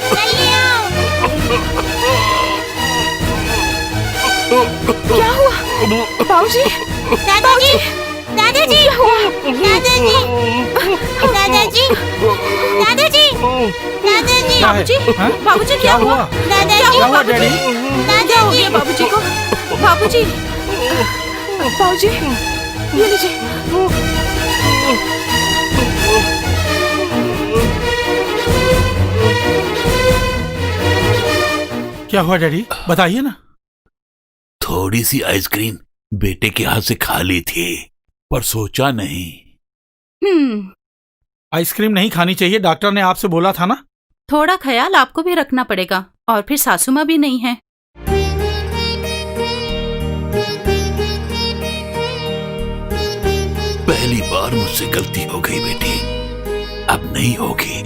जल्दी आओ। क्या हुआ बाबूजी? दादाजी, दादाजी, क्या हुआ? दादाजी, दादाजी, दादाजी, दादाजी, बाबूजी, बाबूजी क्या हुआ? दादाजी, क्या हुआ डैडी? क्या हो गया बाबूजी को? बाबूजी, बाबूजी, ये लीजिए। क्या हुआ डैडी, बताइए ना। थोड़ी सी आइसक्रीम बेटे के हाथ से खा ली थी, पर सोचा नहीं। आइसक्रीम नहीं खानी चाहिए, डॉक्टर ने आपसे बोला था ना। थोड़ा ख्याल आपको भी रखना पड़ेगा, और फिर सासू माँ भी नहीं है। पहली बार मुझसे गलती हो गई बेटी, अब नहीं होगी।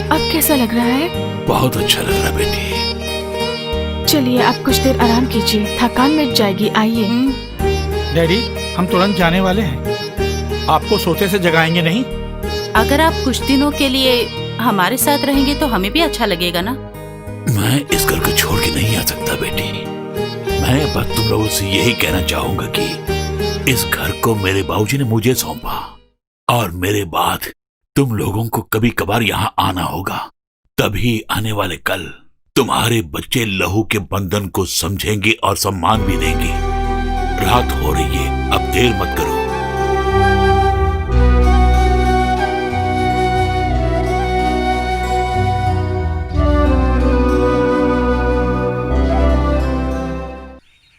अब कैसा लग रहा है? बहुत अच्छा लग रहा बेटी। चलिए आप कुछ देर आराम कीजिए, थकान मिट जाएगी। आइए। डैडी, हम तुरंत जाने वाले हैं, आपको सोते से जगाएंगे नहीं। अगर आप कुछ दिनों के लिए हमारे साथ रहेंगे तो हमें भी अच्छा लगेगा ना। मैं इस घर को छोड़ के नहीं आ सकता बेटी। मैं बस तुम लोगों से यही कहना चाहूंगा कि इस घर को मेरे बाबूजी ने मुझे सौंपा, और मेरे बाद तुम लोगों को कभी कभार यहाँ आना होगा। तभी आने वाले कल तुम्हारे बच्चे लहू के बंधन को समझेंगे और सम्मान भी देंगे। रात हो रही है, अब देर मत करो।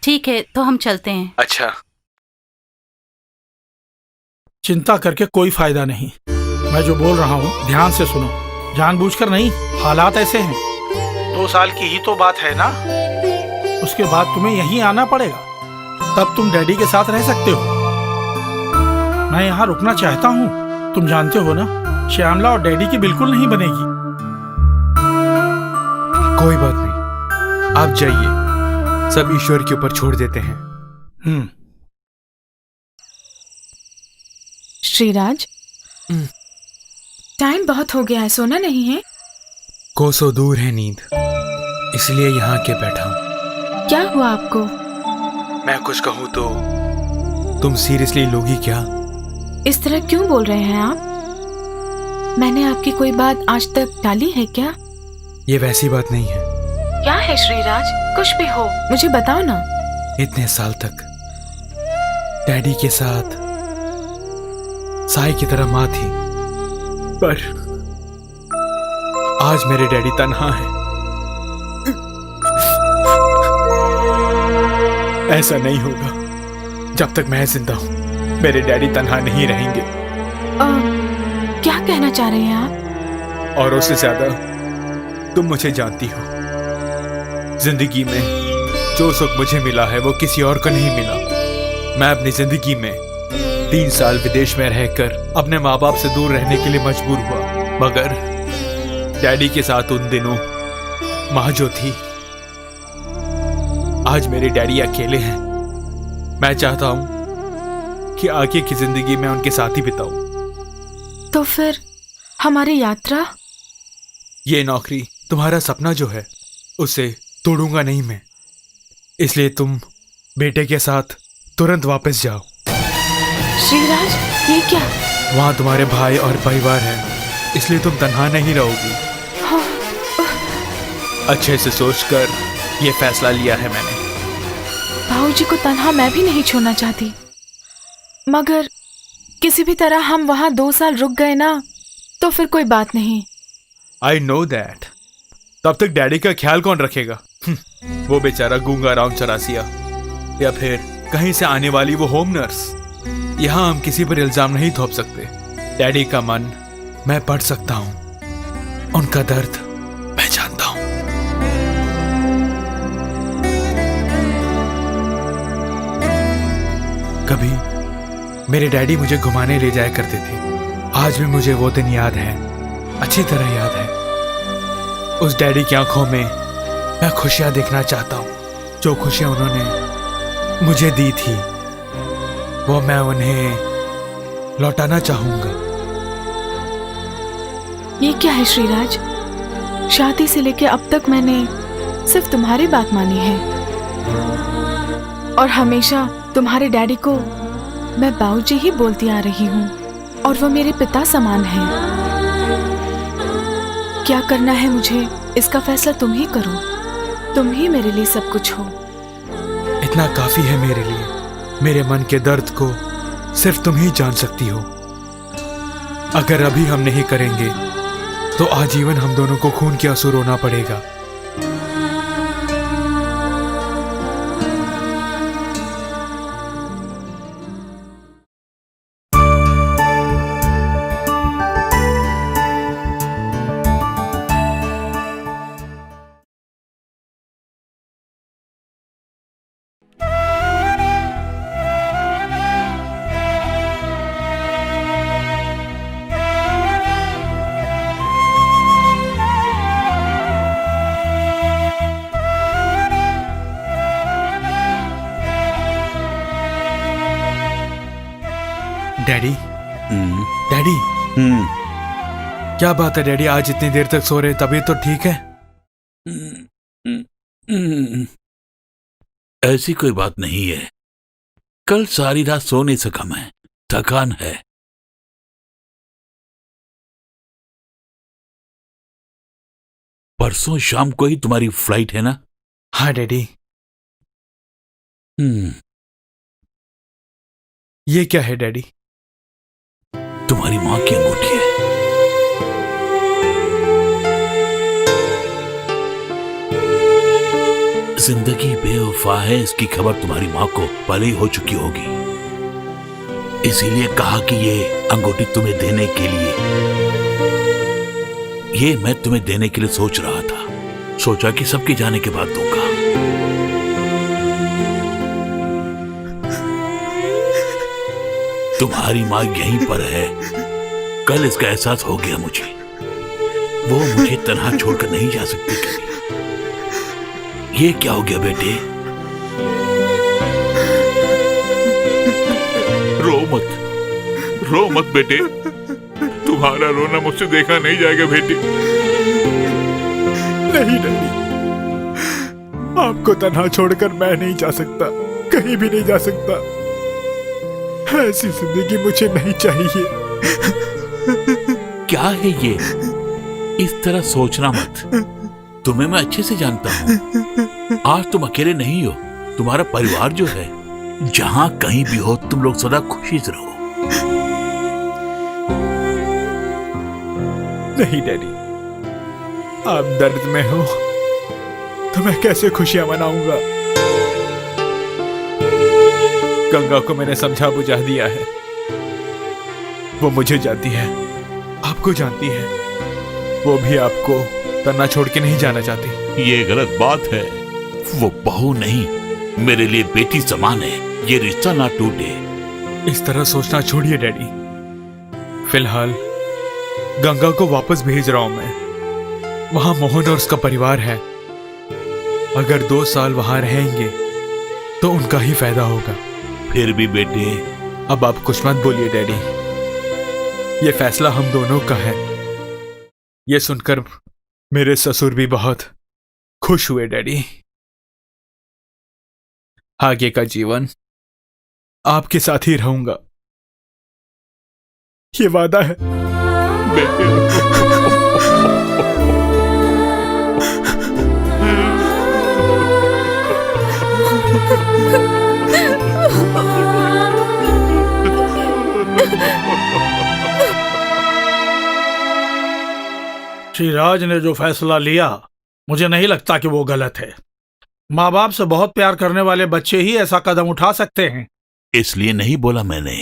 ठीक है, तो हम चलते हैं। अच्छा। चिंता करके कोई फायदा नहीं। मैं जो बोल रहा हूँ ध्यान से सुनो, जानबूझकर नहीं। हालात ऐसे हैं। 2 साल की ही तो बात है ना, उसके बाद तुम्हें यहीं आना पड़ेगा, तब तुम डैडी के साथ रह सकते हो। मैं यहाँ रुकना चाहता हूँ, तुम जानते हो ना, श्यामला और डैडी की बिल्कुल नहीं बनेगी। कोई बात नहीं, आप जाइए, सब ईश्वर के ऊपर छोड़ देते हैं। श्रीराज, टाइम बहुत हो गया है, सोना नहीं है? कोसों दूर है नींद, इसलिए यहाँ के बैठा हूँ। क्या हुआ आपको? मैं कुछ कहूँ तो तुम सीरियसली लोगी क्या? इस तरह क्यों बोल रहे हैं आप? मैंने आपकी कोई बात आज तक टाली है क्या? ये वैसी बात नहीं है। क्या है श्रीराज? कुछ भी हो, मुझे बताओ ना। इतने साल तक डैडी के साथ साई की तरह माँ थी, पर आज मेरे डैडी तन्हा है। ऐसा नहीं होगा। जब तक मैं जिंदा हूं, मेरे डैडी तन्हा नहीं रहेंगे। क्या कहना चाह रहे हैं आप? और उससे ज्यादा तुम मुझे जानती हो। जिंदगी में जो सुख मुझे मिला है वो किसी और को नहीं मिला। मैं अपनी जिंदगी में 3 साल विदेश में रहकर अपने माँ बाप से दूर रहने के लिए मजबूर हुआ, मगर डैडी के साथ उन दिनों माँ जो थी, आज मेरे डैडी अकेले हैं। मैं चाहता हूं कि आगे की जिंदगी में उनके साथ ही बिताऊं। तो फिर हमारी यात्रा? ये नौकरी, तुम्हारा सपना जो है, उसे तोड़ूंगा नहीं मैं। इसलिए तुम बेटे के साथ तुरंत वापस जाओ। श्रीराज, ये क्या? वहां तुम्हारे भाई और परिवार है, इसलिए तुम तन्हा नहीं रहोगी। अच्छे से सोचकर ये फैसला लिया है मैंने। बाबूजी को तन्हा मैं भी नहीं छोड़ना चाहती, मगर किसी भी तरह हम वहां 2 साल रुक गए ना, तो फिर कोई बात नहीं। I know that. तब तक डैडी का ख्याल कौन रखेगा? वो बेचारा गूंगा राम चौरासिया, या फिर कहीं से आने वाली वो होम नर्स। यहाँ हम किसी पर इल्जाम नहीं थोप सकते। डैडी का मन मैं पढ़ सकता हूँ, उनका दर्द मैं जानता हूँ। कभी मेरे डैडी मुझे घुमाने ले जाया करते थे। आज भी मुझे वो दिन याद है, अच्छी तरह याद है। उस डैडी की आंखों में मैं खुशियां देखना चाहता हूँ। जो खुशियां उन्होंने मुझे दी थी वो मैं उन्हें लौटाना चाहूंगा। ये क्या है श्रीराज? शादी से लेके अब तक मैंने सिर्फ तुम्हारी बात मानी है और हमेशा तुम्हारे डैडी को मैं बाबूजी ही बोलती आ रही हूँ और वो मेरे पिता समान हैं। क्या करना है मुझे, इसका फैसला तुम ही करो। तुम ही मेरे लिए सब कुछ हो। इतना काफी है मेरे लिए। मेरे मन के दर्द को सिर्फ तुम ही जान सकती हो। अगर अभी हम नहीं करेंगे तो आजीवन हम दोनों को खून के आंसू रोना पड़ेगा। डैडी, डैडी, क्या बात है डैडी? आज इतनी देर तक सो रहे, तबीयत तो ठीक है? ऐसी कोई बात नहीं है। कल सारी रात सो नहीं सका मैं, थकान है। परसों शाम को ही तुम्हारी फ्लाइट है ना? हाँ डैडी। ये क्या है डैडी? तुम्हारी मां की अंगूठी है। जिंदगी बेवफा है, इसकी खबर तुम्हारी मां को पहले ही हो चुकी होगी। इसीलिए कहा कि ये अंगूठी तुम्हें देने के लिए, ये मैं तुम्हें देने के लिए सोच रहा था। सोचा कि सबके जाने के बाद दूंगा। तुम्हारी मां यहीं पर है। कल इसका एहसास हो गया मुझे। वो मुझे तन्हा छोड़कर नहीं जा सकती कभी। ये क्या हो गया बेटे? रो मत बेटे। तुम्हारा रोना मुझसे देखा नहीं जाएगा बेटे। नहीं डैडी, आपको तन्हा छोड़कर मैं नहीं जा सकता, कहीं भी नहीं जा सकता। ऐसी जिंदगी मुझे नहीं चाहिए। क्या है ये? इस तरह सोचना मत। तुम्हें मैं अच्छे से जानता हूं। आज तुम अकेले नहीं हो। तुम्हारा परिवार जो है, जहां कहीं भी हो, तुम लोग सदा खुशी से रहो। नहीं डैडी, आप दर्द में हो तो मैं कैसे खुशियां मनाऊंगा? गंगा को मैंने समझा बुझा दिया है। वो मुझे जानती है, आपको जानती है। वो भी आपको तन्हा छोड़ के नहीं जाना चाहती। ये गलत बात है। वो बहू नहीं, मेरे लिए बेटी समान है। ये रिश्ता ना टूटे। इस तरह सोचना छोड़िए डैडी। फिलहाल गंगा को वापस भेज रहा हूं मैं। वहां मोहन और उसका परिवार है। अगर 2 साल वहां रहेंगे तो उनका ही फायदा होगा। फिर भी बेटे, अब आप कुछ मत बोलिए डैडी। ये फैसला हम दोनों का है। ये सुनकर मेरे ससुर भी बहुत खुश हुए डैडी। आगे का जीवन आपके साथ ही रहूंगा, ये वादा है बेटे। श्रीराज ने जो फैसला लिया, मुझे नहीं लगता कि वो गलत है। माँ बाप से बहुत प्यार करने वाले बच्चे ही ऐसा कदम उठा सकते हैं। इसलिए नहीं बोला मैंने।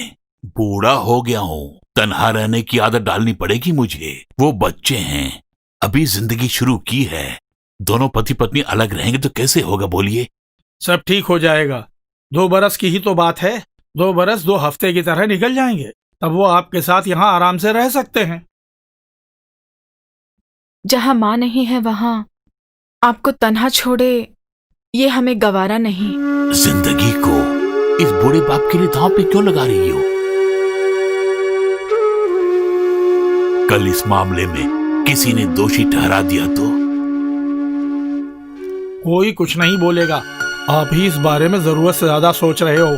बूढ़ा हो गया हूं, तन्हा रहने की आदत डालनी पड़ेगी मुझे। वो बच्चे हैं, अभी जिंदगी शुरू की है। दोनों पति पत्नी अलग रहेंगे तो कैसे होगा बोलिए? सब ठीक हो जाएगा। 2 बरस की ही तो बात है। 2 बरस 2 हफ्ते की तरह निकल जाएंगे। तब वो आपके साथ यहाँ आराम से रह सकते हैं। जहां माँ नहीं है वहां आपको तन्हा छोड़े ये हमें गवारा नहीं। जिंदगी को इस बूढ़े बाप के लिए दांव पे क्यों लगा रही हो? कल इस मामले में किसी ने दोषी ठहरा दिया तो? कोई कुछ नहीं बोलेगा। आप ही इस बारे में जरूरत से ज्यादा सोच रहे हो।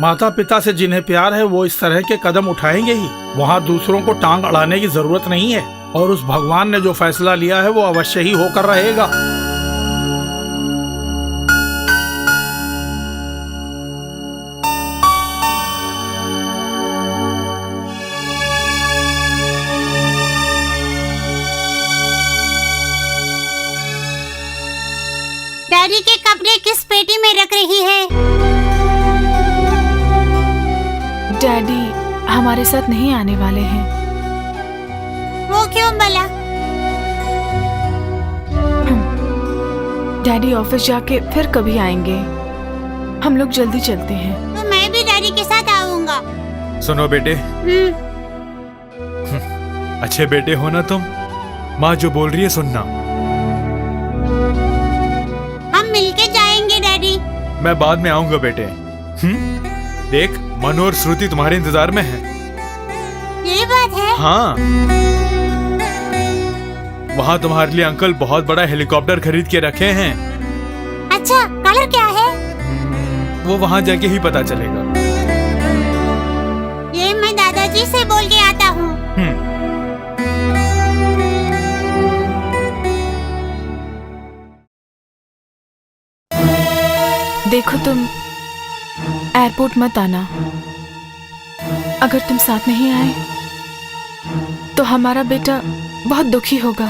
माता पिता से जिन्हें प्यार है वो इस तरह के कदम उठाएंगे ही। वहाँ दूसरों को टांग अड़ाने की जरूरत नहीं है, और उस भगवान ने जो फैसला लिया है वो अवश्य ही होकर रहेगा। डैडी के कपड़े किस पेटी में रख रही है? डैडी हमारे साथ नहीं आने वाले हैं। वो क्यों भला? डैडी ऑफिस जाके फिर कभी आएंगे। हम लोग जल्दी चलते हैं। तो मैं भी डैडी के साथ आऊंगा। सुनो बेटे, अच्छे बेटे हो ना तुम। माँ जो बोल रही है सुनना। हम मिलके जाएंगे डैडी। मैं बाद में आऊंगा बेटे। देख, मनु और श्रुति तुम्हारे इंतजार में है। ये बात है? हाँ, वहाँ तुम्हारे लिए अंकल बहुत बड़ा हेलीकॉप्टर खरीद के रखे हैं। अच्छा, कलर क्या है? वो वहाँ जाके ही पता चलेगा। ये मैं दादाजी से बोल के आता हूँ। देखो, तुम एयरपोर्ट मत आना। अगर तुम साथ नहीं आए तो हमारा बेटा बहुत दुखी होगा।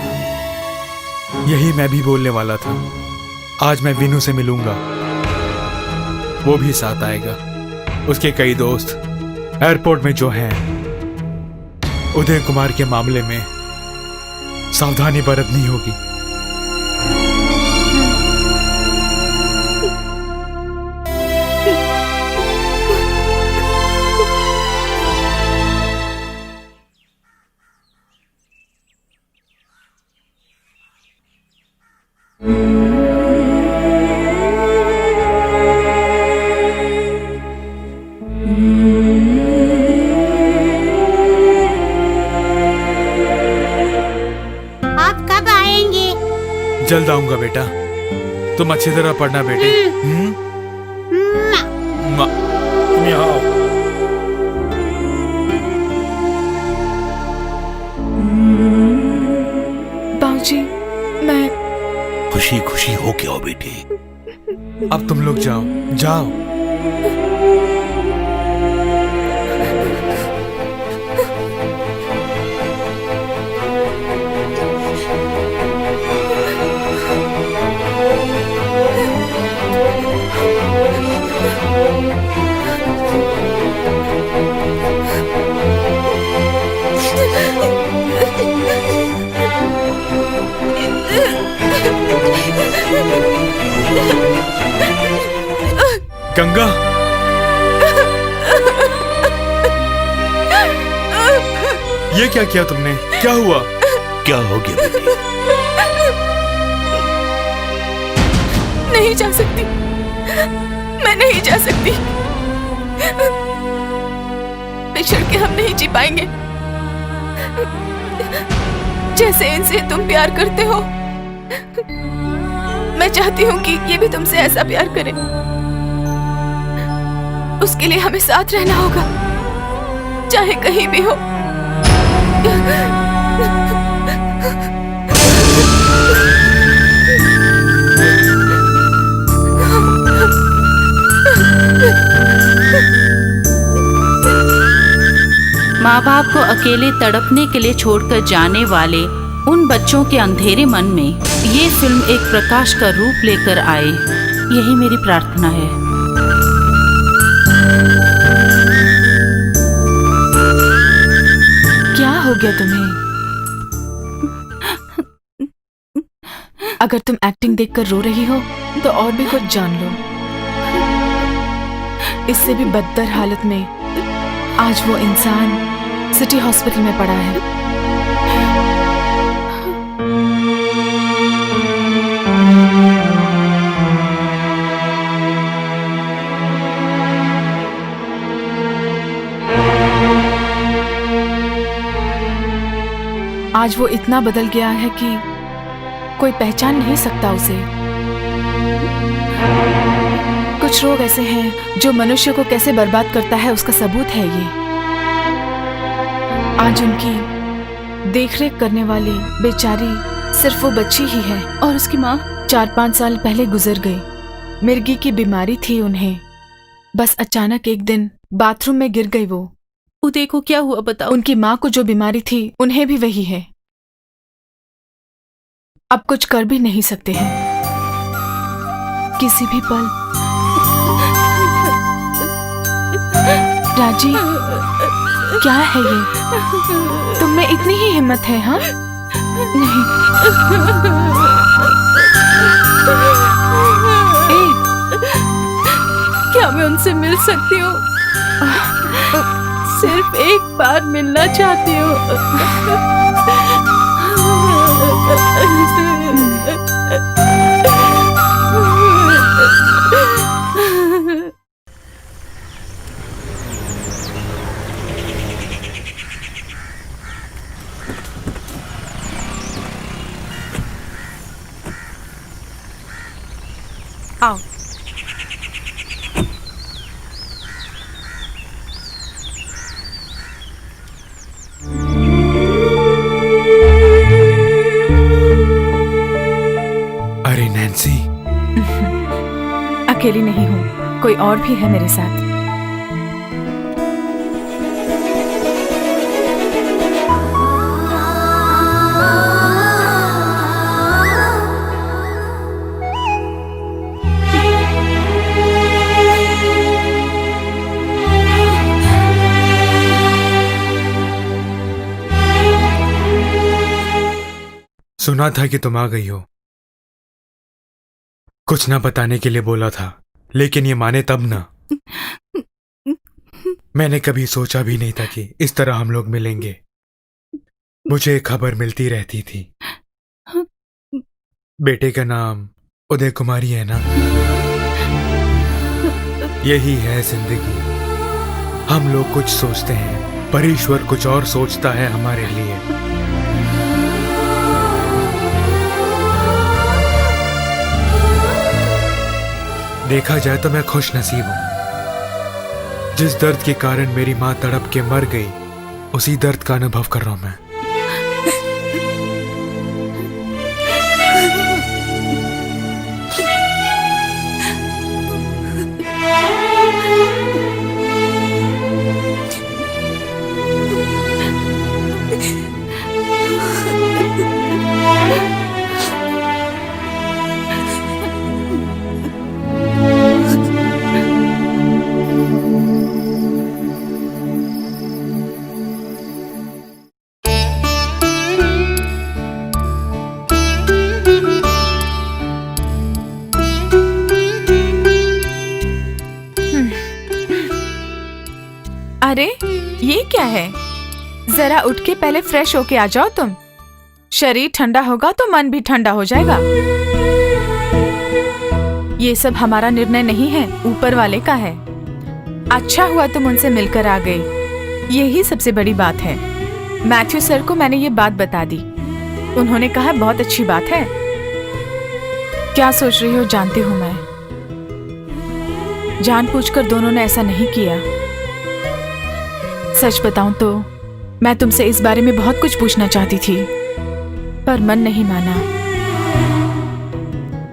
यही मैं भी बोलने वाला था। आज मैं विनू से मिलूंगा, वो भी साथ आएगा। उसके कई दोस्त एयरपोर्ट में जो हैं, उदय कुमार के मामले में सावधानी बरतनी होगी। जल्द आऊंगा बेटा। तुम अच्छी तरह पढ़ना बेटे। तुम यहाँ आओ। बाबूजी, मैं खुशी खुशी हो क्या हो बेटे? अब तुम लोग जाओ जाओ। गंगा, ये क्या किया तुमने? क्या हुआ? क्या हो गया बेटी? नहीं जा सकती, मैं नहीं जा सकती। बिछड़ के हम नहीं जी पाएंगे। जैसे इनसे तुम प्यार करते हो, मैं चाहती हूँ कि ये भी तुमसे ऐसा प्यार करे। उसके लिए हमें साथ रहना होगा, चाहे कहीं भी हो। माँ बाप को अकेले तड़पने के लिए छोड़कर जाने वाले उन बच्चों के अंधेरे मन में ये फिल्म एक प्रकाश का रूप लेकर आए, यही मेरी प्रार्थना है। क्या हो गया तुम्हें? अगर तुम एक्टिंग देखकर रो रही हो तो और भी कुछ जान लो। इससे भी बदतर हालत में आज वो इंसान सिटी हॉस्पिटल में पड़ा है। आज वो इतना बदल गया है कि कोई पहचान नहीं सकता उसे। कुछ लोग ऐसे हैं जो मनुष्य को कैसे बर्बाद करता है, उसका सबूत है ये। आज उनकी देखरेख करने वाली बेचारी सिर्फ वो बच्ची ही है, और उसकी माँ 4-5 साल पहले गुजर गई। मिर्गी की बीमारी थी उन्हें। बस अचानक एक दिन बाथरूम में गिर गई वो। उदय को क्या हुआ बताओ। उनकी माँ को जो बीमारी थी उन्हें भी वही है। अब कुछ कर भी नहीं सकते हैं। किसी भी पल। राजी, क्या है ये? तुम में इतनी ही हिम्मत है? हाँ नहीं। क्या मैं उनसे मिल सकती हूँ? सिर्फ एक बार मिलना चाहती हूँ। आओ। अरे नैन्सी, अकेली नहीं हूँ, कोई और भी है मेरे साथ। सुना था कि तुम आ गई हो। कुछ ना बताने के लिए बोला था, लेकिन ये माने तब ना। मैंने कभी सोचा भी नहीं था कि इस तरह हम लोग मिलेंगे। मुझे खबर मिलती रहती थी। बेटे का नाम उदय कुमारी है ना? यही है जिंदगी। हम लोग कुछ सोचते हैं, पर ईश्वर कुछ और सोचता है हमारे लिए। देखा जाए तो मैं खुश नसीब हूं। जिस दर्द के कारण मेरी मां तड़प के मर गई, उसी दर्द का अनुभव कर रहा हूं मैं। अरे ये क्या है? जरा उठ के पहले फ्रेश होके आ जाओ तुम। शरीर ठंडा होगा तो मन भी ठंडा हो जाएगा। ये सब हमारा निर्णय नहीं है, ऊपर वाले का है। अच्छा हुआ तुम उनसे मिलकर आ गई, यही सबसे बड़ी बात है। मैथ्यू सर को मैंने ये बात बता दी। उन्होंने कहा बहुत अच्छी बात है। क्या सोच रही हो जानती हूँ मैं। जानबूझकर दोनों ने ऐसा नहीं किया। सच बताऊं तो मैं तुमसे इस बारे में बहुत कुछ पूछना चाहती थी, पर मन नहीं माना।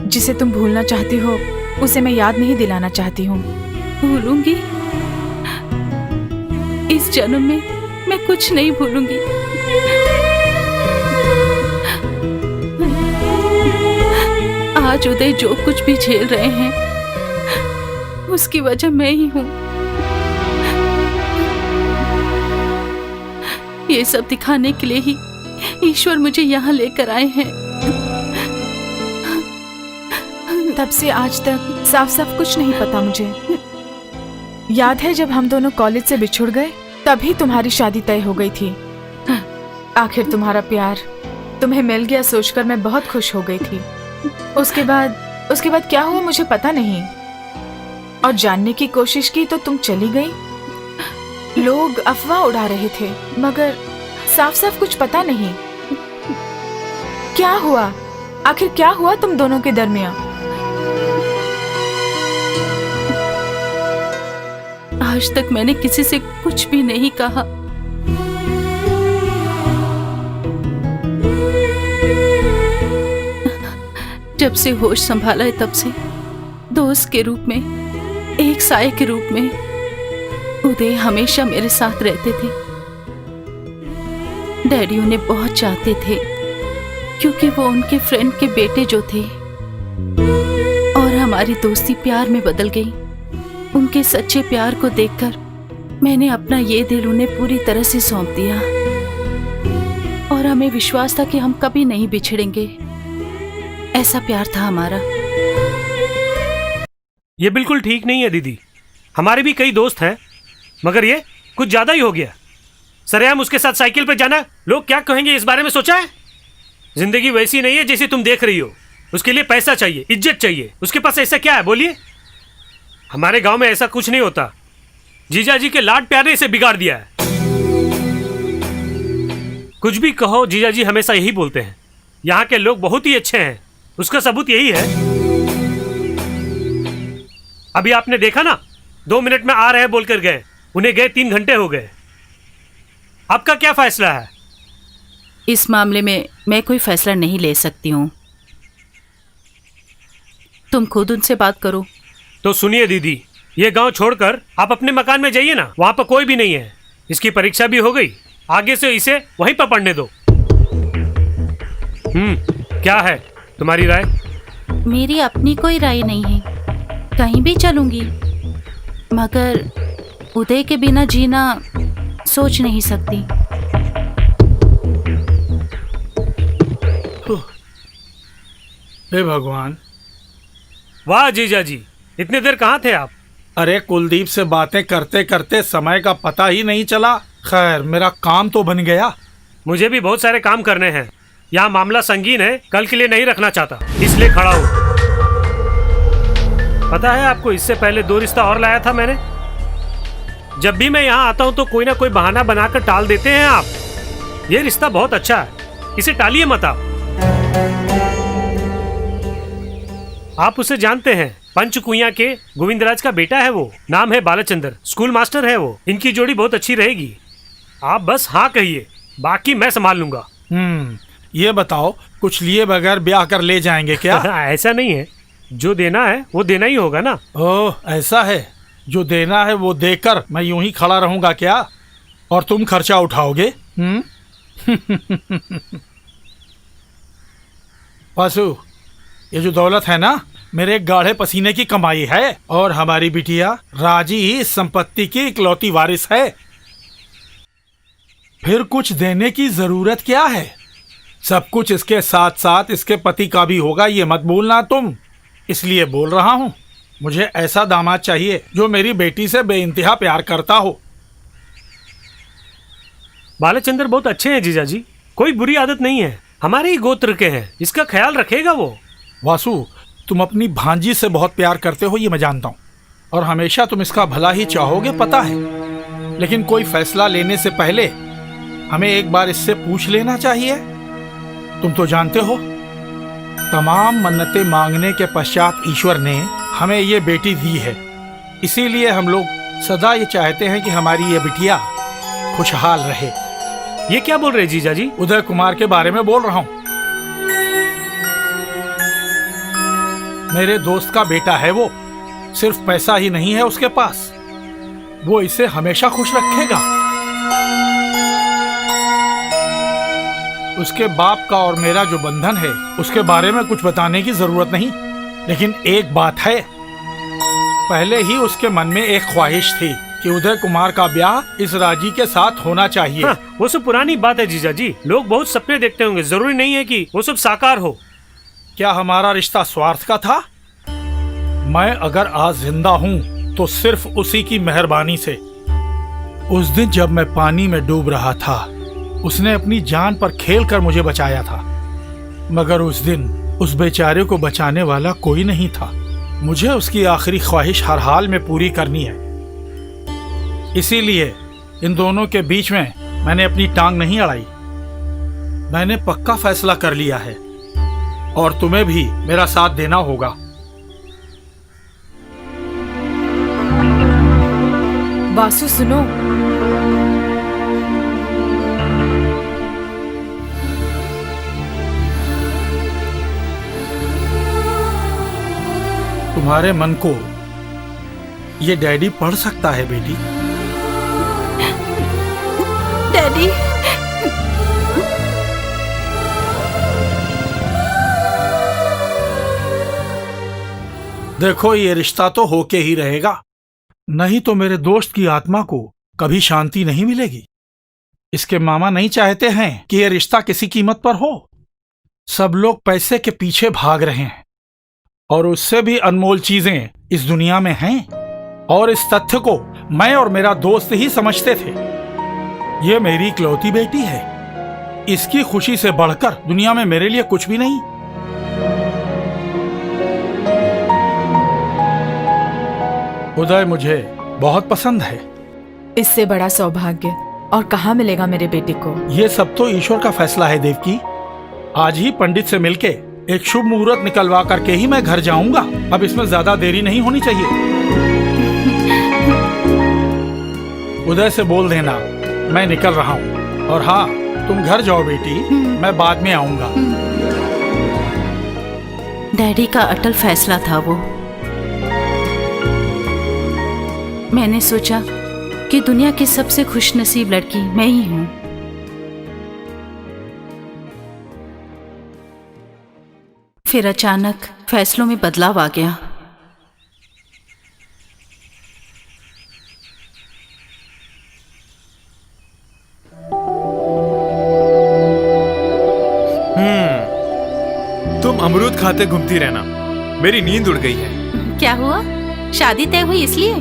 जिसे तुम भूलना चाहती हो उसे मैं याद नहीं दिलाना चाहती हूँ। भूलूंगी? इस जन्म में मैं कुछ नहीं भूलूंगी। आज उदय जो कुछ भी झेल रहे हैं उसकी वजह मैं ही हूँ। ये सब दिखाने के लिए ही ईश्वर मुझे यहाँ लेकर आए हैं। तब से आज तक साफ साफ कुछ नहीं पता मुझे। याद है जब हम दोनों कॉलेज से बिछुड़ गए, तभी तुम्हारी शादी तय हो गई थी। आखिर तुम्हारा प्यार तुम्हें मिल गया सोचकर मैं बहुत खुश हो गई थी। उसके बाद क्या हुआ मुझे पता नहीं, और जानने की कोशिश की तो तुम चली गई। लोग अफवाह उड़ा रहे थे मगर साफ साफ कुछ पता नहीं। क्या हुआ, आखिर क्या हुआ तुम दोनों के दरमियान? आज तक मैंने किसी से कुछ भी नहीं कहा। जब से होश संभाला है तब से दोस्त के रूप में, एक साए के रूप में उदय हमेशा मेरे साथ रहते थे। डैडी उन्हें बहुत चाहते थे क्योंकि वो उनके फ्रेंड के बेटे जो थे, और हमारी दोस्ती प्यार में बदल गई। उनके सच्चे प्यार को देखकर मैंने अपना ये दिल उन्हें पूरी तरह से सौंप दिया, और हमें विश्वास था कि हम कभी नहीं बिछड़ेंगे। ऐसा प्यार था हमारा। ये बिल्कुल ठीक नहीं है दीदी। हमारे भी कई दोस्त हैं, मगर ये कुछ ज्यादा ही हो गया। सरेआम उसके साथ साइकिल पर जाना, लोग क्या कहेंगे इस बारे में सोचा है? जिंदगी वैसी नहीं है जैसी तुम देख रही हो। उसके लिए पैसा चाहिए, इज्जत चाहिए। उसके पास ऐसा क्या है बोलिए? हमारे गांव में ऐसा कुछ नहीं होता। जीजा जी के लाड प्यार ने इसे बिगाड़ दिया है। कुछ भी कहो, जीजा जी हमेशा यही बोलते हैं, यहाँ के लोग बहुत ही अच्छे हैं। उसका सबूत यही है। अभी आपने देखा ना, 2 मिनट में आ रहे हैं बोलकर गए, उन्हें गए 3 घंटे हो गए। आपका क्या फैसला है? इस मामले में मैं कोई फैसला नहीं ले सकती हूँ। तुम खुद उनसे बात करो। तो सुनिए दीदी, ये गांव छोड़कर आप अपने मकान में जाइए ना, वहां पर कोई भी नहीं है। इसकी परीक्षा भी हो गई, आगे से इसे वहीं पर पढ़ने दो। क्या है तुम्हारी राय? मेरी अपनी कोई राय नहीं है, कहीं भी चलूंगी, मगर उदय के बिना जीना सोच नहीं सकती। हे भगवान। वाह जीजा जी, इतने देर कहाँ थे आप? अरे कुलदीप से बातें करते करते समय का पता ही नहीं चला। खैर, मेरा काम तो बन गया। मुझे भी बहुत सारे काम करने हैं। यहाँ मामला संगीन है, कल के लिए नहीं रखना चाहता, इसलिए खड़ा हूँ। पता है आपको, इससे पहले 2 रिश्ता और लाया था मैंने। जब भी मैं यहाँ आता हूँ तो कोई ना कोई बहाना बनाकर टाल देते हैं आप। ये रिश्ता बहुत अच्छा है, इसे टालिए मत आप उसे जानते हैं, पंचकुइया के गोविंदराज का बेटा है वो। नाम है बालचंद्र, स्कूल मास्टर है वो। इनकी जोड़ी बहुत अच्छी रहेगी। आप बस हाँ कहिए, बाकी मैं संभाल लूंगा। ये बताओ, कुछ लिए बगैर ब्याह कर ले जाएंगे क्या? ऐसा नहीं है, जो देना है वो देना ही होगा ना। ओह, ऐसा है। जो देना है वो देकर मैं यूं ही खड़ा रहूंगा क्या? और तुम खर्चा उठाओगे? वासु, ये जो दौलत है ना, मेरे गाढ़े पसीने की कमाई है, और हमारी बिटिया राजी ही इस संपत्ति की इकलौती वारिस है। फिर कुछ देने की जरूरत क्या है? सब कुछ इसके साथ साथ इसके पति का भी होगा, ये मत भूलना तुम। इसलिए बोल रहा हूँ, मुझे ऐसा दामाद चाहिए जो मेरी बेटी से बेइंतहा प्यार करता हो। बालचंद्र बहुत अच्छे हैं जीजा जी, कोई बुरी आदत नहीं है, हमारे ही गोत्र के हैं, इसका ख्याल रखेगा वो। वासु, तुम अपनी भांजी से बहुत प्यार करते हो, ये मैं जानता हूँ, और हमेशा तुम इसका भला ही चाहोगे, पता है। लेकिन कोई फैसला लेने से पहले हमें एक बार इससे पूछ लेना चाहिए। तुम तो जानते हो, तमाम मन्नतें मांगने के पश्चात ईश्वर ने हमें ये बेटी दी है। इसीलिए हम लोग सदा ये चाहते हैं कि हमारी ये बिटिया खुशहाल रहे। ये क्या बोल रहे जीजा जी? उदय कुमार के बारे में बोल रहा हूँ। मेरे दोस्त का बेटा है वो। सिर्फ पैसा ही नहीं है उसके पास, वो इसे हमेशा खुश रखेगा। उसके बाप का और मेरा जो बंधन है, उसके बारे में कुछ बताने की जरूरत नहीं। लेकिन एक बात है, पहले ही उसके मन में एक ख्वाहिश थी कि उदय कुमार का ब्याह इस राजी के साथ होना चाहिए। हाँ, वो सब पुरानी बात है जीजा जी। लोग बहुत सपने देखते होंगे, जरूरी नहीं है कि वो सब साकार हो। क्या हमारा रिश्ता स्वार्थ का था? मैं अगर आज जिंदा हूँ तो सिर्फ उसी की मेहरबानी से। उस दिन जब मैं पानी में डूब रहा था, उसने अपनी जान पर खेल कर मुझे बचाया था। मगर उस दिन उस बेचारे को बचाने वाला कोई नहीं था। मुझे उसकी आखिरी ख्वाहिश हर हाल में पूरी करनी है। इसीलिए इन दोनों के बीच में मैंने अपनी टांग नहीं अड़ाई। मैंने पक्का फैसला कर लिया है और तुम्हें भी मेरा साथ देना होगा। वासु सुनो, तुम्हारे मन को ये डैडी पढ़ सकता है बेटी। डैडी, देखो ये रिश्ता तो होके ही रहेगा, नहीं तो मेरे दोस्त की आत्मा को कभी शांति नहीं मिलेगी। इसके मामा नहीं चाहते हैं कि ये रिश्ता किसी कीमत पर हो। सब लोग पैसे के पीछे भाग रहे हैं और उससे भी अनमोल चीजें इस दुनिया में हैं, और इस तथ्य को मैं और मेरा दोस्त ही समझते थे। ये मेरी इकलौती बेटी है, इसकी खुशी से बढ़कर दुनिया में मेरे लिए कुछ भी नहीं। उदय मुझे बहुत पसंद है। इससे बड़ा सौभाग्य और कहाँ मिलेगा मेरे बेटे को। ये सब तो ईश्वर का फैसला है देवकी। आज ही पंडित से मिलके एक शुभ मुहूर्त निकलवा करके ही मैं घर जाऊंगा। अब इसमें ज्यादा देरी नहीं होनी चाहिए। उदय से बोल देना मैं निकल रहा हूँ। और हाँ, तुम घर जाओ बेटी, मैं बाद में आऊंगा। डैडी का अटल फैसला था वो। मैंने सोचा कि दुनिया की सबसे खुशनसीब लड़की मैं ही हूँ। फिर अचानक फैसलों में बदलाव आ गया। तुम अमरूद खाते घूमती रहना, मेरी नींद उड़ गई है। क्या हुआ? शादी तय हुई इसलिए?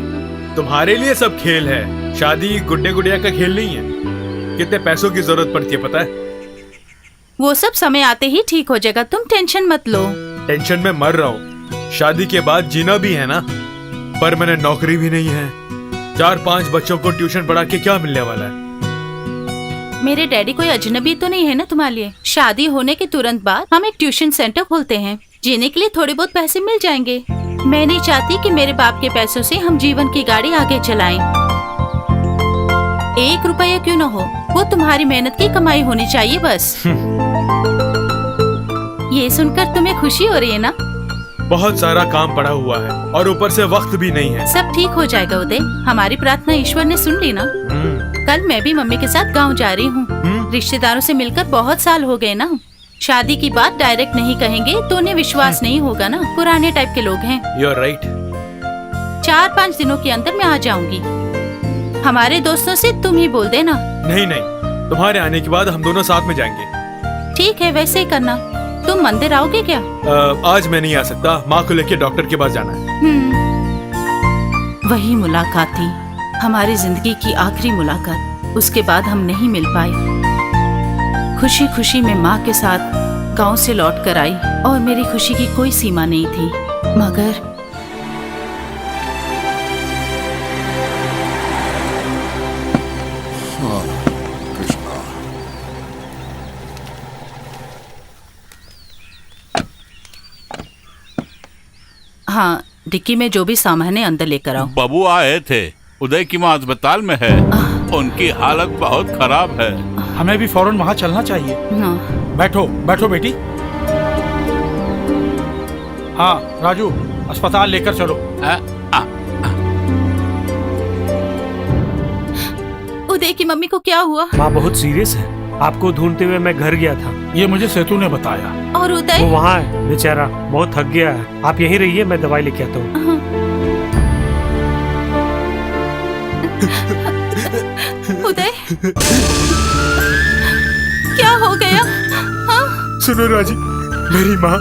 तुम्हारे लिए सब खेल है, शादी गुड्डे गुड़िया का खेल नहीं है। कितने पैसों की जरूरत पड़ती है पता है? वो सब समय आते ही ठीक हो जाएगा, तुम टेंशन मत लो। टेंशन में मर रहा हूँ, शादी के बाद जीना भी है ना। पर मैंने नौकरी भी नहीं है, 4-5 बच्चों को ट्यूशन पढ़ा के क्या मिलने वाला है? मेरे डैडी कोई अजनबी तो नहीं है ना तुम्हारे लिए। शादी होने के तुरंत बाद हम एक ट्यूशन सेंटर खोलते हैं, जीने के लिए थोड़े बहुत पैसे मिल जाएंगे। मैं नहीं चाहती कि मेरे बाप के पैसों से हम जीवन की गाड़ी आगे चलाएं। 1 रुपया क्यों न हो, वो तुम्हारी मेहनत की कमाई होनी चाहिए बस। ये सुनकर तुम्हें खुशी हो रही है ना? बहुत सारा काम पड़ा हुआ है और ऊपर से वक्त भी नहीं है। सब ठीक हो जाएगा उदय, हमारी प्रार्थना ईश्वर ने सुन ली ना। कल मैं भी मम्मी के साथ गांव जा रही हूँ। रिश्तेदारों से मिलकर बहुत साल हो गए ना। शादी की बात डायरेक्ट नहीं कहेंगे तो उन्हें विश्वास नहीं होगा ना, पुराने टाइप के लोग हैं। You're right. 4-5 दिनों के अंदर मैं आ जाऊंगी। हमारे दोस्तों से तुम ही बोल देना। नहीं नहीं, तुम्हारे आने के बाद हम दोनों साथ में जाएंगे। ठीक है, वैसे ही करना। तुम मंदिर आओगे क्या? आज मैं नहीं आ सकता, माँ को लेके डॉक्टर के पास जाना है। वही मुलाकात थी, हमारी जिंदगी की आखिरी मुलाकात। उसके बाद हम नहीं मिल पाए। खुशी खुशी में माँ के साथ गांव से लौट कर आई और मेरी खुशी की कोई सीमा नहीं थी। मगर हाँ, डिक्की में जो भी सामान है अंदर लेकर आओ। बाबू आए थे, उदय की माँ अस्पताल में है, उनकी हालत बहुत खराब है। हमें भी फौरन वहाँ चलना चाहिए। बैठो बैठो बेटी। हाँ राजू, अस्पताल लेकर चलो। उदय की मम्मी को क्या हुआ? माँ बहुत सीरियस है, आपको ढूंढते हुए मैं घर गया था। ये मुझे सेतु ने बताया। और उदय? वो वहाँ है, बेचारा बहुत थक गया है। आप यहीं रहिए, मैं दवाई लेके आता हूँ। उदय, क्या हो गया? हाँ? सुनो राजी, मेरी माँ।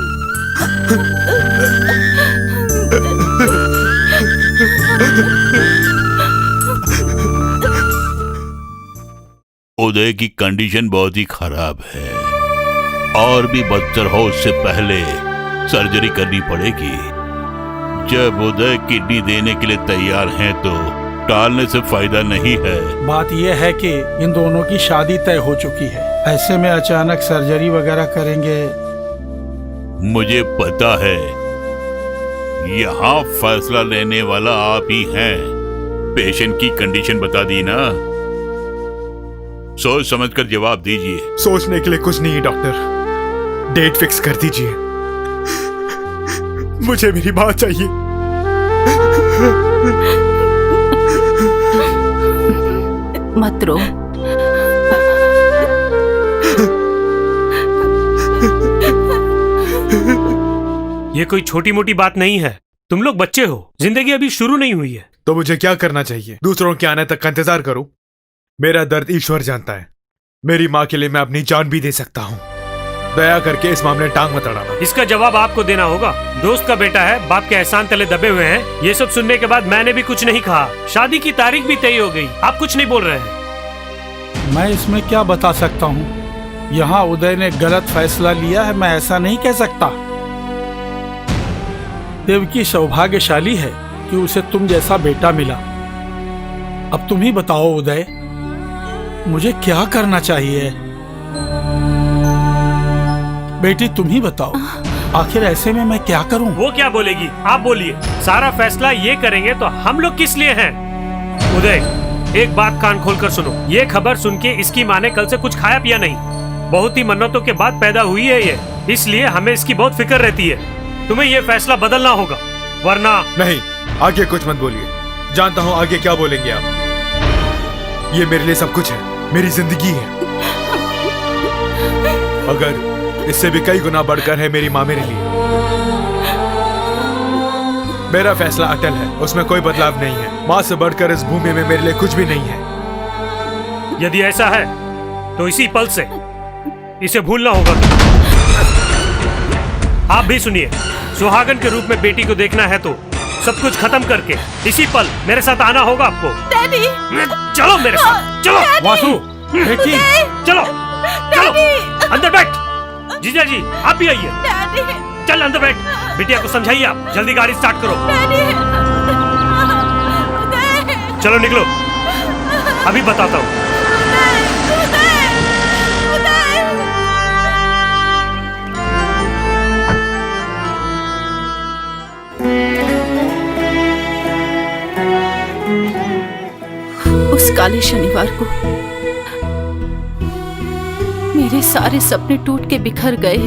उदय की कंडीशन बहुत ही खराब है और भी बदतर हो उससे पहले सर्जरी करनी पड़ेगी। जब उदय किडनी देने के लिए तैयार हैं तो टालने से फायदा नहीं है। बात यह है कि इन दोनों की शादी तय हो चुकी है, ऐसे में अचानक सर्जरी वगैरह करेंगे। मुझे पता है, यहाँ फैसला लेने वाला आप ही हैं। पेशेंट की कंडीशन बता दी ना, सोच समझकर जवाब दीजिए। सोचने के लिए कुछ नहीं है डॉक्टर, डेट फिक्स कर दीजिए। मुझे मेरी बात चाहिए। मत रो। ये कोई छोटी मोटी बात नहीं है। तुम लोग बच्चे हो, जिंदगी अभी शुरू नहीं हुई है। तो मुझे क्या करना चाहिए? दूसरों के आने तक का इंतजार करूं? मेरा दर्द ईश्वर जानता है। मेरी माँ के लिए मैं अपनी जान भी दे सकता हूँ। दया करके इस मामले में टांग मत अड़ाना। इसका जवाब आपको देना होगा। दोस्त का बेटा है, बाप के एहसान तले दबे हुए हैं। ये सब सुनने के बाद मैंने भी कुछ नहीं कहा। शादी की तारीख भी तय हो गई, आप कुछ नहीं बोल रहे हैं। मैं इसमें क्या बता सकता हूँ? यहाँ उदय ने गलत फैसला लिया है, मैं ऐसा नहीं कह सकता। देवकी सौभाग्यशाली है कि उसे तुम जैसा बेटा मिला। अब तुम ही बताओ उदय, मुझे क्या करना चाहिए? बेटी तुम ही बताओ, आखिर ऐसे में मैं क्या करूं? वो क्या बोलेगी, आप बोलिए। सारा फैसला ये करेंगे तो हम लोग किस लिए हैं? उदय, एक बात कान खोलकर सुनो। ये खबर सुन के इसकी माँ ने कल से कुछ खाया पिया नहीं। बहुत ही मन्नतों के बाद पैदा हुई है ये, इसलिए हमें इसकी बहुत फिक्र रहती है। तुम्हें ये फैसला बदलना होगा, वरना। नहीं, आगे कुछ मत बोलिए। जानता हूँ आगे क्या बोलेंगे आप। ये मेरे लिए सब कुछ है, मेरी जिंदगी है। अगर इससे भी कई गुना बढ़कर है मेरी माँ मेरे लिए। मेरा फैसला अटल है, उसमें कोई बदलाव नहीं है। माँ से बढ़कर इस भूमि में मेरे लिए कुछ भी नहीं है। यदि ऐसा है तो इसी पल से इसे भूलना होगा। आप भी सुनिए, सुहागन के रूप में बेटी को देखना है तो सब कुछ खत्म करके इसी पल मेरे साथ आना होगा आपको। डैडी, चलो मेरे साथ, चलो। वासु, बेटी, चलो चलो अंदर बैठ। जीजा जी आप भी आइए। चल अंदर बैठ। बिटिया को समझाइए, आप जल्दी गाड़ी स्टार्ट करो। चलो निकलो, अभी बताता हूँ। उस काले शनिवार को मेरे सारे सपने टूट के बिखर गए।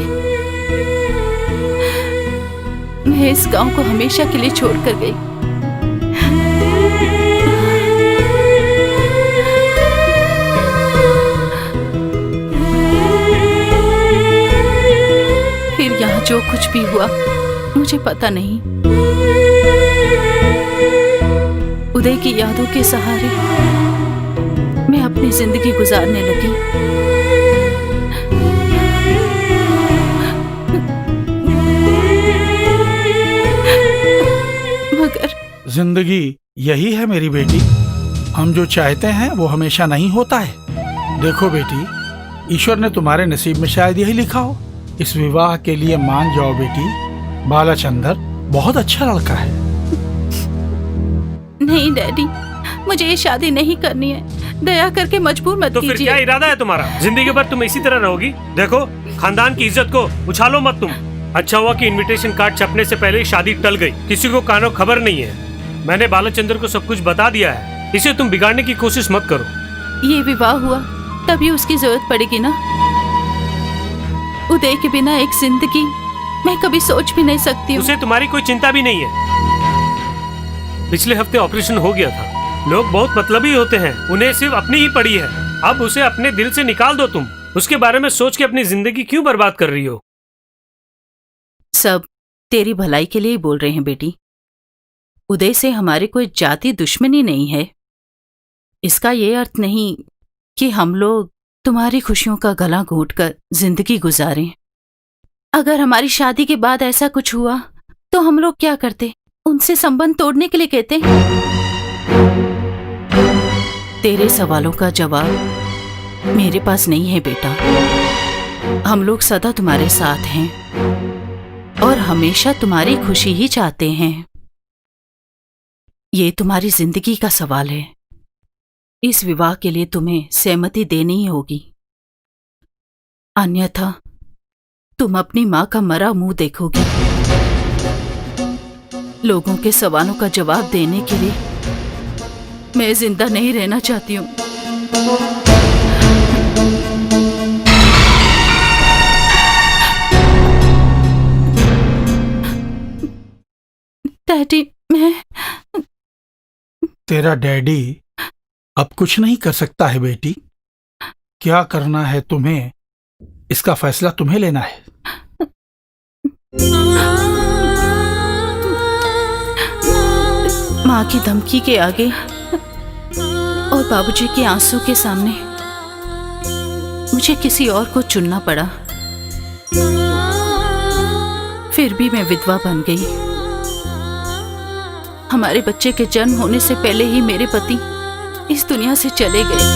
मैं इस गांव को हमेशा के लिए छोड़कर गई। फिर यहाँ जो कुछ भी हुआ मुझे पता नहीं। उदय की यादों के सहारे मैं अपनी जिंदगी गुजारने लगी। मगर जिंदगी यही है मेरी बेटी। हम जो चाहते हैं वो हमेशा नहीं होता है। देखो बेटी, ईश्वर ने तुम्हारे नसीब में शायद यही लिखा हो। इस विवाह के लिए मान जाओ बेटी। बालाचंदर बहुत अच्छा लड़का है। नहीं डैडी, मुझे ये शादी नहीं करनी है। दया करके मजबूर मत तो फिर कीजिए। क्या इरादा है तुम्हारा? जिंदगी भर तुम इसी तरह रहोगी? देखो, खानदान की इज्जत को उछालो मत तुम। अच्छा हुआ कि इनविटेशन कार्ड छपने से पहले ही शादी टल गई। किसी को कानो खबर नहीं है। मैंने बालाचंद्र को सब कुछ बता दिया है। इसे तुम बिगाड़ने की कोशिश मत करो। ये विवाह हुआ तभी उसकी जरूरत पड़ेगी ना। उदय के बिना एक जिंदगी मैं कभी सोच भी नहीं सकती हूँ। उसे तुम्हारी कोई चिंता भी नहीं है। पिछले हफ्ते ऑपरेशन हो गया था। लोग बहुत मतलबी होते हैं, उन्हें सिर्फ अपनी ही पड़ी है। अब उसे अपने दिल से निकाल दो तुम। उसके बारे में सोच के अपनी जिंदगी क्यों बर्बाद कर रही हो? सब तेरी भलाई के लिए ही बोल रहे हैं बेटी। उदय से हमारी कोई जाति दुश्मनी नहीं है। इसका ये अर्थ नहीं कि हम लोग तुम्हारी खुशियों का गला घोंटकर जिंदगी गुजारें। अगर हमारी शादी के बाद ऐसा कुछ हुआ तो हम लोग क्या करते? उनसे संबंध तोड़ने के लिए कहते। तेरे सवालों का जवाब मेरे पास नहीं है बेटा। हम लोग सदा तुम्हारे साथ हैं। और हमेशा तुम्हारी खुशी ही चाहते हैं। ये तुम्हारी जिंदगी का सवाल है। इस विवाह के लिए तुम्हें सहमति देनी ही होगी, अन्यथा तुम अपनी मां का मरा मुंह देखोगी। लोगों के सवालों का जवाब देने के लिए मैं जिंदा नहीं रहना चाहती हूँ। डैडी, मैं तेरा डैडी अब कुछ नहीं कर सकता है बेटी। क्या करना है तुम्हें, इसका फैसला तुम्हें लेना है। माँ की धमकी के आगे और बाबूजी के आंसू के सामने मुझे किसी और को चुनना पड़ा। फिर भी मैं विधवा बन गई। हमारे बच्चे के जन्म होने से पहले ही मेरे पति इस दुनिया से चले गए।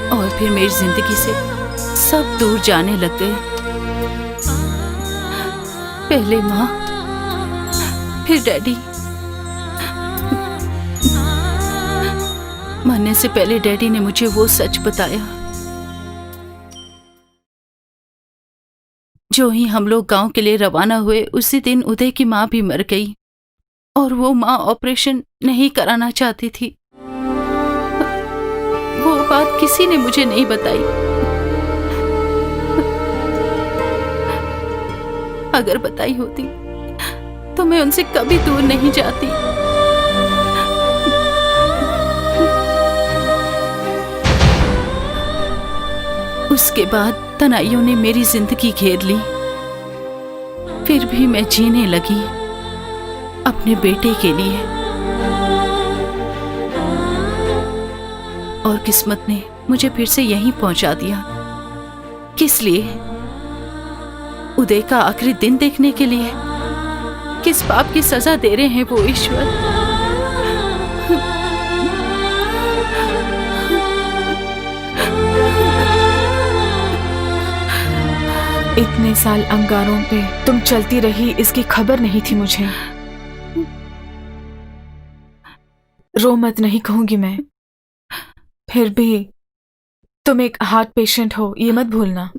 और फिर मेरी जिंदगी से सब दूर जाने लग गए। पहले माँ, फिर डैडी। मरने से पहले डैडी ने मुझे वो सच बताया। जो ही हम लोग गांव के लिए रवाना हुए, उसी दिन उदय की माँ भी मर गई और वो माँ ऑपरेशन नहीं कराना चाहती थी। वो बात किसी ने मुझे नहीं बताई। अगर बताई होती तो मैं उनसे कभी दूर नहीं जाती। उसके बाद तनाइयों ने मेरी जिंदगी घेर ली। फिर भी मैं जीने लगी अपने बेटे के लिए। और किस्मत ने मुझे फिर से यहीं पहुंचा दिया। किस लिए? उदय का आखिरी दिन देखने के लिए। किस पाप की सजा दे रहे हैं वो ईश्वर? इतने साल अंगारों पे तुम चलती रही, इसकी खबर नहीं थी मुझे। रो मत नहीं कहूंगी मैं, फिर भी तुम एक हार्ट पेशेंट हो, ये मत भूलना।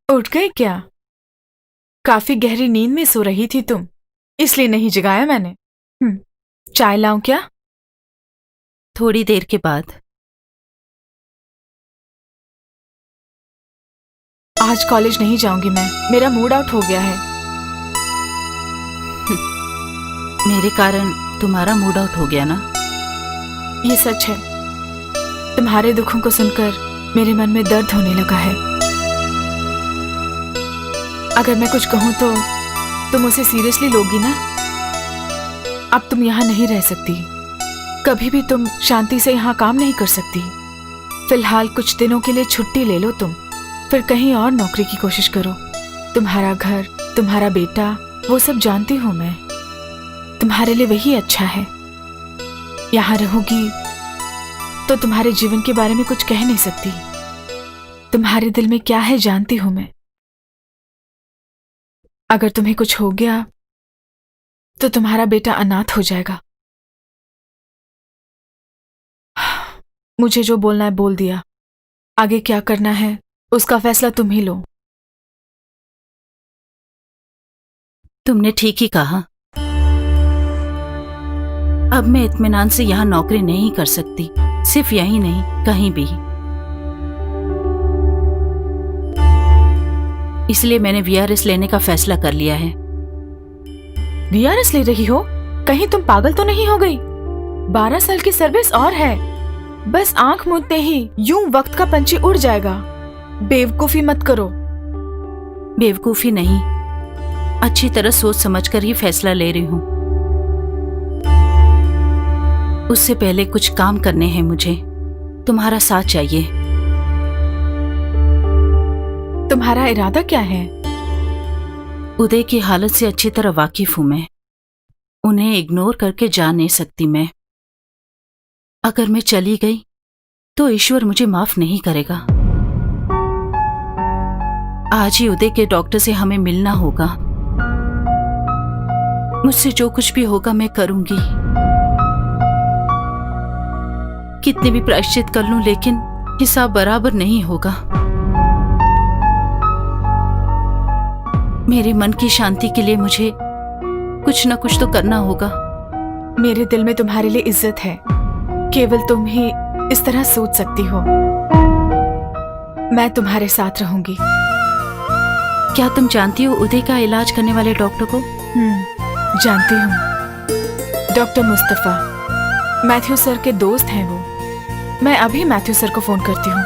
उठ गए क्या? काफी गहरी नींद में सो रही थी तुम, इसलिए नहीं जगाया मैंने। चाय लाऊं क्या? थोड़ी देर के बाद। आज कॉलेज नहीं जाऊंगी मैं, मेरा मूड आउट हो गया है। मेरे कारण तुम्हारा मूड आउट हो गया ना? ये सच है। तुम्हारे दुखों को सुनकर मेरे मन में दर्द होने लगा है। अगर मैं कुछ कहूं तो तुम उसे सीरियसली लोगी ना? अब तुम यहाँ नहीं रह सकती, कभी भी तुम शांति से यहाँ काम नहीं कर सकती। फिलहाल कुछ दिनों के लिए छुट्टी ले लो तुम, फिर कहीं और नौकरी की कोशिश करो। तुम्हारा घर, तुम्हारा बेटा, वो सब जानती हूँ मैं। तुम्हारे लिए वही अच्छा है। यहाँ रहोगी तो तुम्हारे जीवन के बारे में कुछ कह नहीं सकती। तुम्हारे दिल में क्या है जानती हूँ मैं। अगर तुम्हें कुछ हो गया तो तुम्हारा बेटा अनाथ हो जाएगा। मुझे जो बोलना है बोल दिया, आगे क्या करना है उसका फैसला तुम ही लो। तुमने ठीक ही कहा। अब मैं इत्मीनान से यहाँ नौकरी नहीं कर सकती, सिर्फ यहीं नहीं, कहीं भी। इसलिए मैंने वीआरएस लेने का फैसला कर लिया है। वीआरएस ले रही हो? कहीं तुम पागल तो नहीं हो गई? 12 साल की सर्विस और है। बस आंख मूंदते ही यूं वक्त का पंछी उड़ जाएगा। बेवकूफी मत करो। बेवकूफी नहीं, अच्छी तरह सोच समझकर ही फैसला ले रही हूँ। उससे पहले कुछ काम करने हैं मुझे, तुम्हारा साथ चाहिए। तुम्हारा इरादा क्या है? उदय की हालत से अच्छी तरह वाकिफ हूं मैं। उन्हें इग्नोर करके जा नहीं सकती मैं। अगर मैं चली गई तो ईश्वर मुझे माफ नहीं करेगा। आज ही उदय के डॉक्टर से हमें मिलना होगा। मुझसे जो कुछ भी होगा मैं करूंगी। कितने भी प्रायश्चित कर लूं लेकिन हिसाब बराबर नहीं होगा। मेरे मन की शांति के लिए मुझे कुछ न कुछ तो करना होगा। मेरे दिल में तुम्हारे लिए इज्जत है, केवल तुम ही इस तरह सोच सकती हो। मैं तुम्हारे साथ रहूंगी। क्या तुम जानती हो उदय का इलाज करने वाले डॉक्टर को? जानती हूँ, डॉक्टर मुस्तफा, मैथ्यू सर के दोस्त हैं वो। मैं अभी मैथ्यू सर को फोन करती हूँ,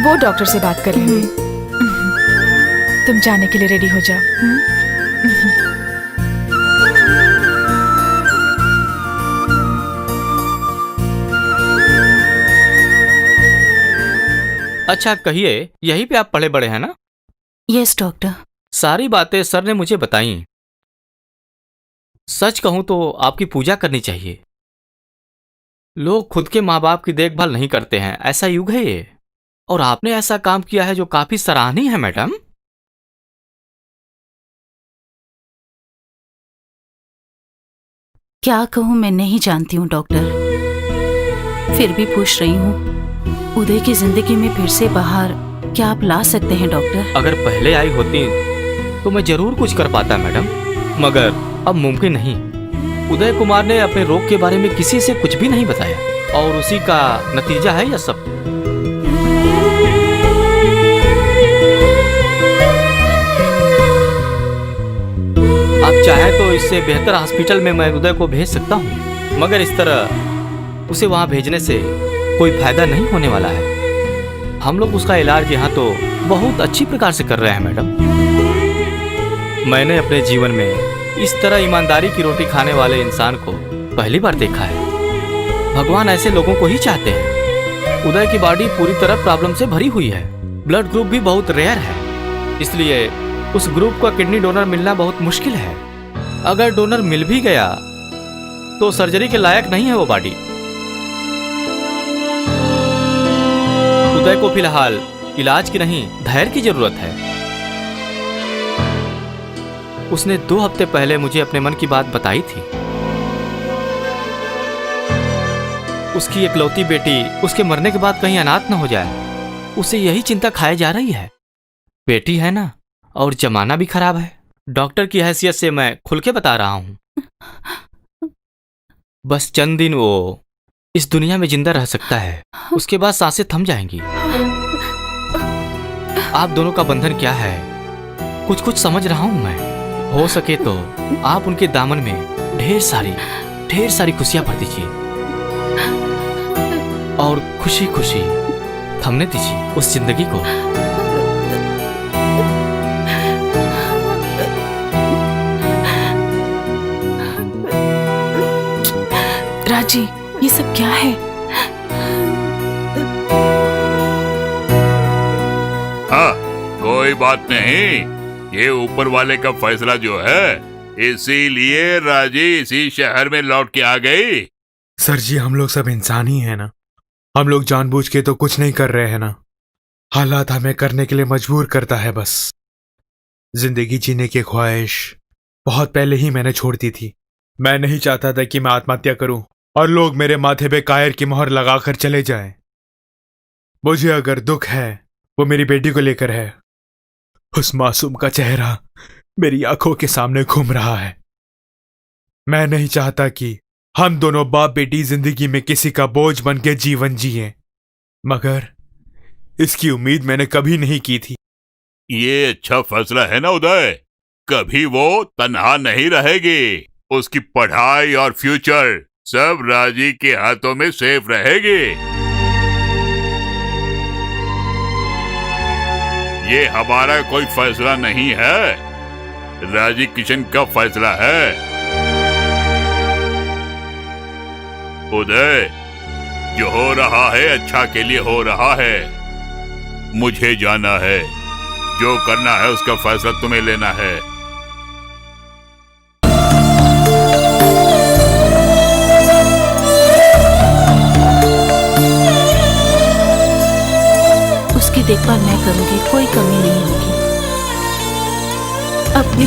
वो डॉक्टर से बात कर लेंगे। तुम जाने के लिए रेडी हो जाओ। अच्छा कहिए, यहीं पे आप पढ़े बड़े हैं ना? Yes doctor. सारी बातें सर ने मुझे बताई। सच कहूं तो आपकी पूजा करनी चाहिए। लोग खुद के माँ बाप की देखभाल नहीं करते हैं, ऐसा युग है ये। और आपने ऐसा काम किया है जो काफी सराहनीय है मैडम। क्या कहूं, मैं नहीं जानती हूँ डॉक्टर। फिर भी पूछ रही हूँ, उदय की जिंदगी में फिर से बाहर क्या आप ला सकते हैं डॉक्टर? अगर पहले आई होती तो मैं जरूर कुछ कर पाता मैडम, मगर अब मुमकिन नहीं। उदय कुमार ने अपने रोग के बारे में किसी से कुछ भी नहीं बताया और उसी का नतीजा है यह सब। आप चाहे तो इससे बेहतर हॉस्पिटल में मैं उदय को भेज सकता हूँ, मगर इस तरह उसे वहां भेजने से कोई फायदा नहीं होने वाला है। हम लोग उसका इलाज यहाँ तो बहुत अच्छी प्रकार से कर रहे हैं मैडम। मैंने अपने जीवन में इस तरह ईमानदारी की रोटी खाने वाले इंसान को पहली बार देखा है। भगवान ऐसे लोगों को ही चाहते हैं। उदय की बॉडी पूरी तरह प्रॉब्लम से भरी हुई है। ब्लड ग्रुप भी बहुत रेयर है, इसलिए उस ग्रुप का किडनी डोनर मिलना बहुत मुश्किल है। अगर डोनर मिल भी गया तो सर्जरी के लायक नहीं है वो बॉडी। उदय को फिलहाल इलाज की नहीं, धैर्य की जरूरत है। उसने 2 हफ्ते पहले मुझे अपने मन की बात बताई थी। उसकी इकलौती बेटी उसके मरने के बाद कहीं अनाथ न हो जाए, उसे यही चिंता खाए जा रही है। बेटी है ना, और जमाना भी खराब है। डॉक्टर की हैसियत से मैं खुल के बता रहा हूं। बस चंद दिन वो इस दुनिया में जिंदा रह सकता है, उसके बाद सांसें थम जाएंगी। आप दोनों का बंधन क्या है कुछ कुछ समझ रहा हूं मैं। हो सके तो आप उनके दामन में ढेर सारी खुशियां भर दीजिए और खुशी खुशी थमने दीजिए उस जिंदगी को। राजी, ये सब क्या है? हाँ, कोई बात नहीं, ये ऊपर वाले का फैसला जो है, इसीलिए राजी इसी शहर में लौट के आ गई। सर जी, हम लोग सब इंसान ही हैं ना। हम लोग जानबूझ के तो कुछ नहीं कर रहे हैं ना। हालात हमें करने के लिए मजबूर करता है बस। जिंदगी जीने की ख्वाहिश बहुत पहले ही मैंने छोड़ दी थी। मैं नहीं चाहता था कि मैं आत्महत्या करूं और लोग मेरे माथे पे कायर की मोहर लगाकर चले जाएं। मुझे अगर दुख है वो मेरी बेटी को लेकर है। उस मासूम का चेहरा मेरी आंखों के सामने घूम रहा है। मैं नहीं चाहता कि हम दोनों बाप बेटी जिंदगी में किसी का बोझ बन के जीवन जिए, मगर इसकी उम्मीद मैंने कभी नहीं की थी। ये अच्छा फैसला है ना उदय, कभी वो तन्हा नहीं रहेगी। उसकी पढ़ाई और फ्यूचर सब राजी के हाथों में सेफ रहेगी। ये हमारा कोई फैसला नहीं है, राजी किशन का फैसला है। उदय, जो हो रहा है अच्छा के लिए हो रहा है। मुझे जाना है, जो करना है उसका फैसला तुम्हें लेना है।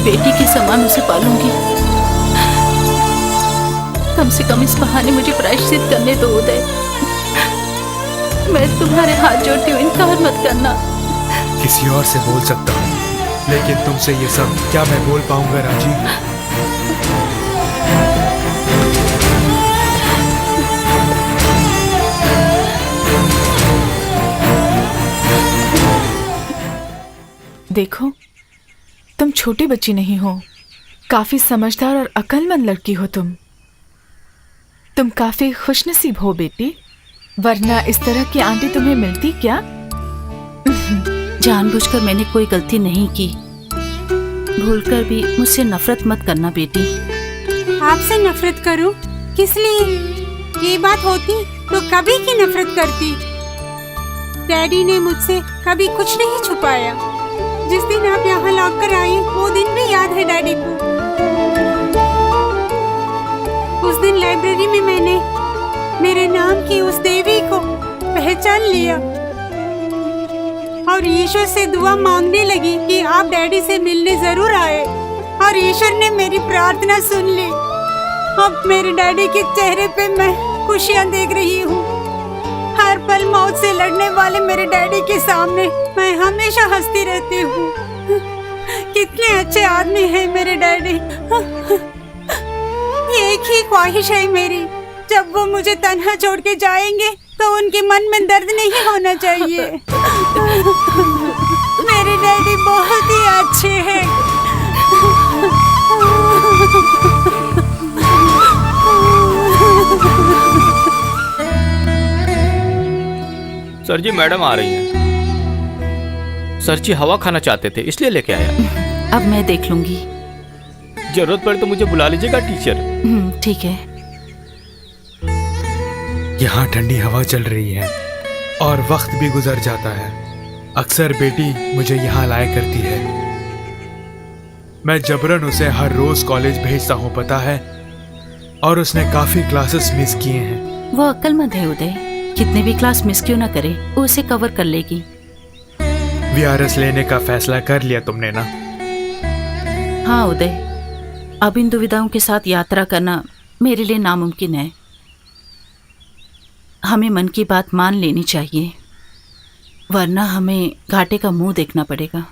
बेटी के समान उसे पालूंगी। कम से कम इस बहाने मुझे प्रायश्चित करने दो उदय। मैं तुम्हारे हाथ जोड़ती हूँ, इनकार मत करना। किसी और से बोल सकता हूँ, लेकिन तुमसे ये सब क्या मैं बोल पाऊंगा राजी? देखो, तुम छोटी बच्ची नहीं हो, काफी समझदार और अक्लमंद लड़की हो तुम काफी खुशनसीब हो बेटी, वरना इस तरह की आंटी तुम्हें मिलती क्या? जानबूझकर मैंने कोई गलती नहीं की, भूलकर भी मुझसे नफरत मत करना बेटी। आपसे नफरत करूं? किस लिए? ये बात होती तो कभी की नफरत करती। डैडी ने मुझसे कभी कुछ नहीं छुपाया। जिस दिन आप यहाँ लौट कर आई, वो दिन भी याद है डैडी को। उस दिन लाइब्रेरी में मैंने मेरे नाम की उस देवी को पहचान लिया और ईश्वर से दुआ मांगने लगी कि आप डैडी से मिलने जरूर आए, और ईश्वर ने मेरी प्रार्थना सुन ली। अब मेरे डैडी के चेहरे पे मैं खुशियाँ देख रही हूँ। हर पल मौत से लड़ने वाले मेरे डैडी के सामने मैं हमेशा हंसती रहती हूँ। कितने अच्छे आदमी हैं मेरे डैडी। एक ही ख्वाहिश है मेरी, जब वो मुझे तन्हा छोड़ के जाएंगे तो उनके मन में दर्द नहीं होना चाहिए। मेरे डैडी बहुत ही अच्छे हैं। सर जी, मैडम आ रही हैं। सर जी हवा खाना चाहते थे, इसलिए लेके आया। अब मैं देख लूंगी। जरूरत पड़े तो मुझे बुला लीजिएगा टीचर। ठीक है। यहाँ ठंडी हवा चल रही है और वक्त भी गुजर जाता है। अक्सर बेटी मुझे यहाँ लाया करती है। मैं जबरन उसे हर रोज कॉलेज भेजता हूँ, पता है, और उसने काफी क्लासेस मिस किए हैं। वो अक्लमंद है उदय, कितने भी क्लास मिस क्यों ना करे, वो उसे कवर कर लेगी। वीआरएस लेने का फैसला कर लिया तुमने ना? हाँ उदय, अब इन दुविधाओं के साथ यात्रा करना मेरे लिए नामुमकिन है। हमें मन की बात मान लेनी चाहिए, वरना हमें घाटे का मुंह देखना पड़ेगा।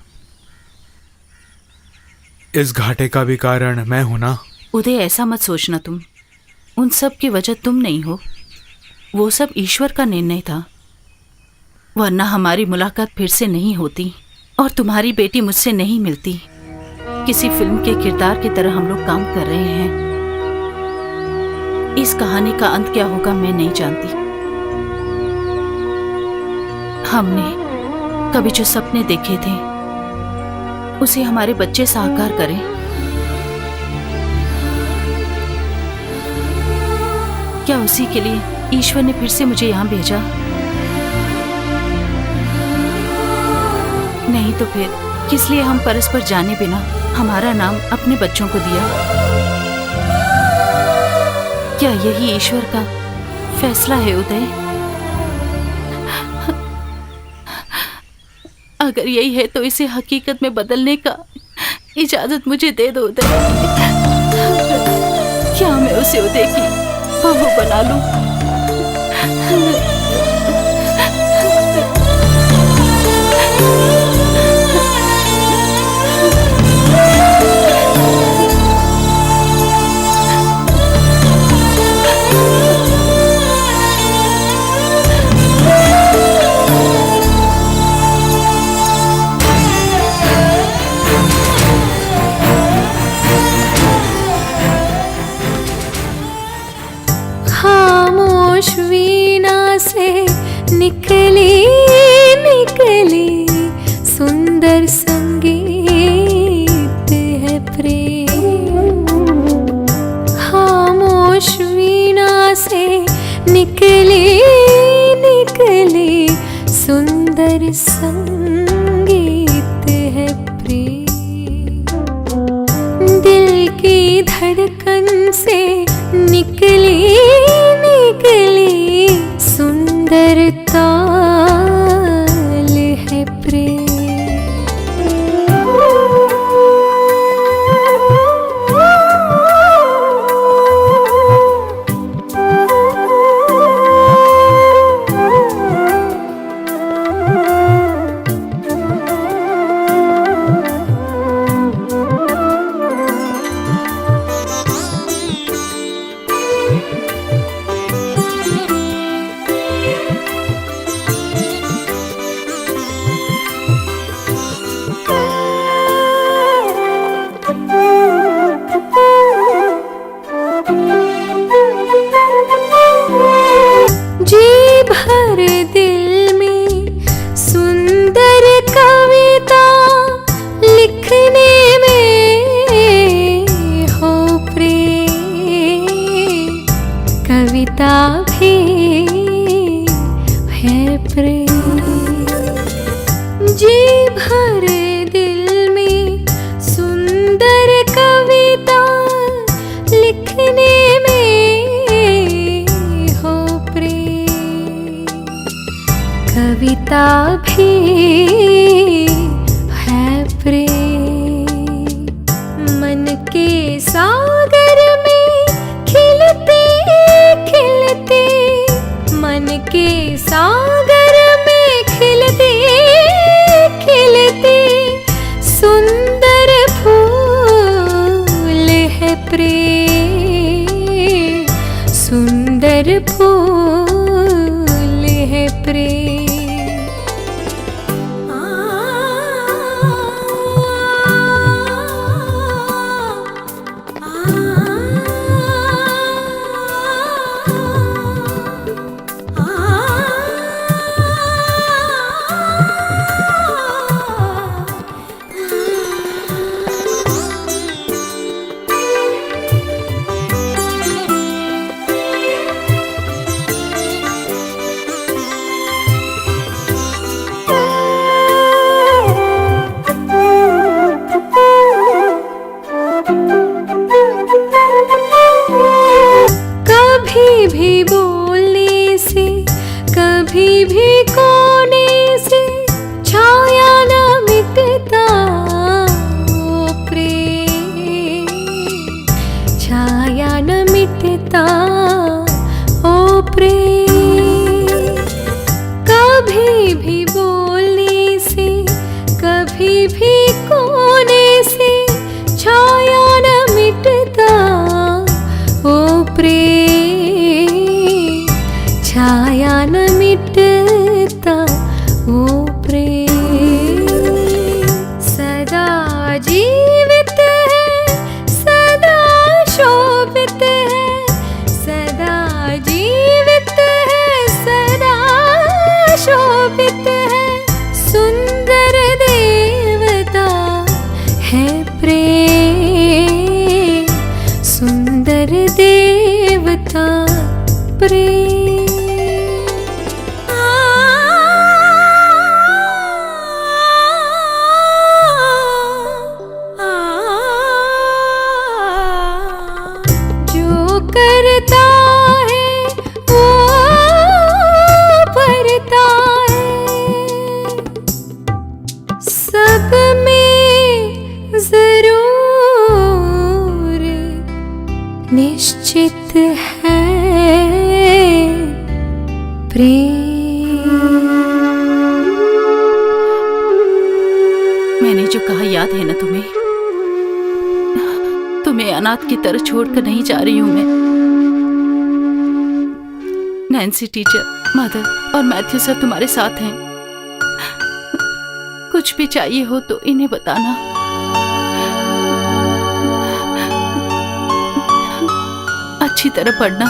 इस घाटे का भी कारण मैं हूं ना? उदय, ऐसा मत सोचना तुम। उन सब की वजह तुम नहीं हो, वो सब ईश्वर का निर्णय था, वरना हमारी मुलाकात फिर से नहीं होती और तुम्हारी बेटी मुझसे नहीं मिलती। किसी फिल्म के किरदार की तरह हम लोग काम कर रहे हैं। इस कहानी का अंत क्या होगा मैं नहीं जानती। हमने कभी जो सपने देखे थे उसे हमारे बच्चे साकार करें। क्या उसी के लिए ईश्वर ने फिर से मुझे यहाँ भेजा? नहीं तो फिर किस लिए हम परस्पर जाने बिना हमारा नाम अपने बच्चों को दिया? क्या यही ईश्वर का फैसला है उदय? अगर यही है तो इसे हकीकत में बदलने का इजाजत मुझे दे दो उदय। क्या मैं उसे उदय की बहू बना लूं? खामोश वीणा से निकली निकली सुंदर संगीत है प्रेम। खामोश वीणा से निकली निकली सुंदर संगीत है प्रेम। दिल की धड़कन से निकली निकली सुंदर ताल है प्रेम। प्रेम। जी भरे दिल में सुंदर कविता लिखने में हो प्रेम। कविता भी है प्रेम। मन के सागर में खिलते खिलते, मन के सागर में खिलते खिलते सुंदर फूल है प्रेम। सुंदर फूल है प्रेम। कभी भी बोलने से, कभी भी कोने से छाया न मिटता वो प्रेम। छाया न मिटता ओ प्रेम। कभी भी बोलने से, कभी भी कोने से छाया न मिटता ओ प्रेम। छाया न मिटता ओ प्रेम। सदा जीवित है, सदा शोभित है, सदा जीवित है, सदा शोभित है। सुंदर देवता है प्रेम। सुंदर देवता प्रेम। जो करता है वो भरता है। सब में जरूर निश्चित है प्रेम। मैंने जो कहा याद है ना तुम्हें? तुम्हें अनाथ की तरह छोड़कर नहीं जा रही हूं मैं। नैन्सी टीचर, मदर और मैथ्यू सर तुम्हारे साथ हैं। कुछ भी चाहिए हो तो इन्हें बताना। अच्छी तरह पढ़ना।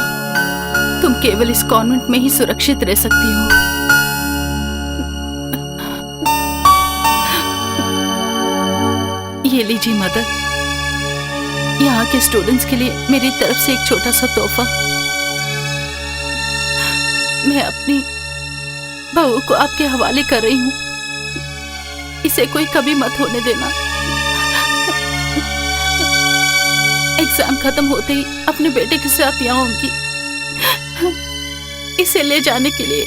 तुम केवल इस कॉन्वेंट में ही सुरक्षित रह सकती हो। ये लीजिए मदर, यहाँ के स्टूडेंट्स के लिए मेरी तरफ से एक छोटा सा तोहफा। मैं अपनी बहू को आपके हवाले कर रही हूँ। इसे कोई कभी मत होने देना। एग्जाम खत्म होते ही अपने बेटे के साथ यहाँ आऊंगी इसे ले जाने के लिए।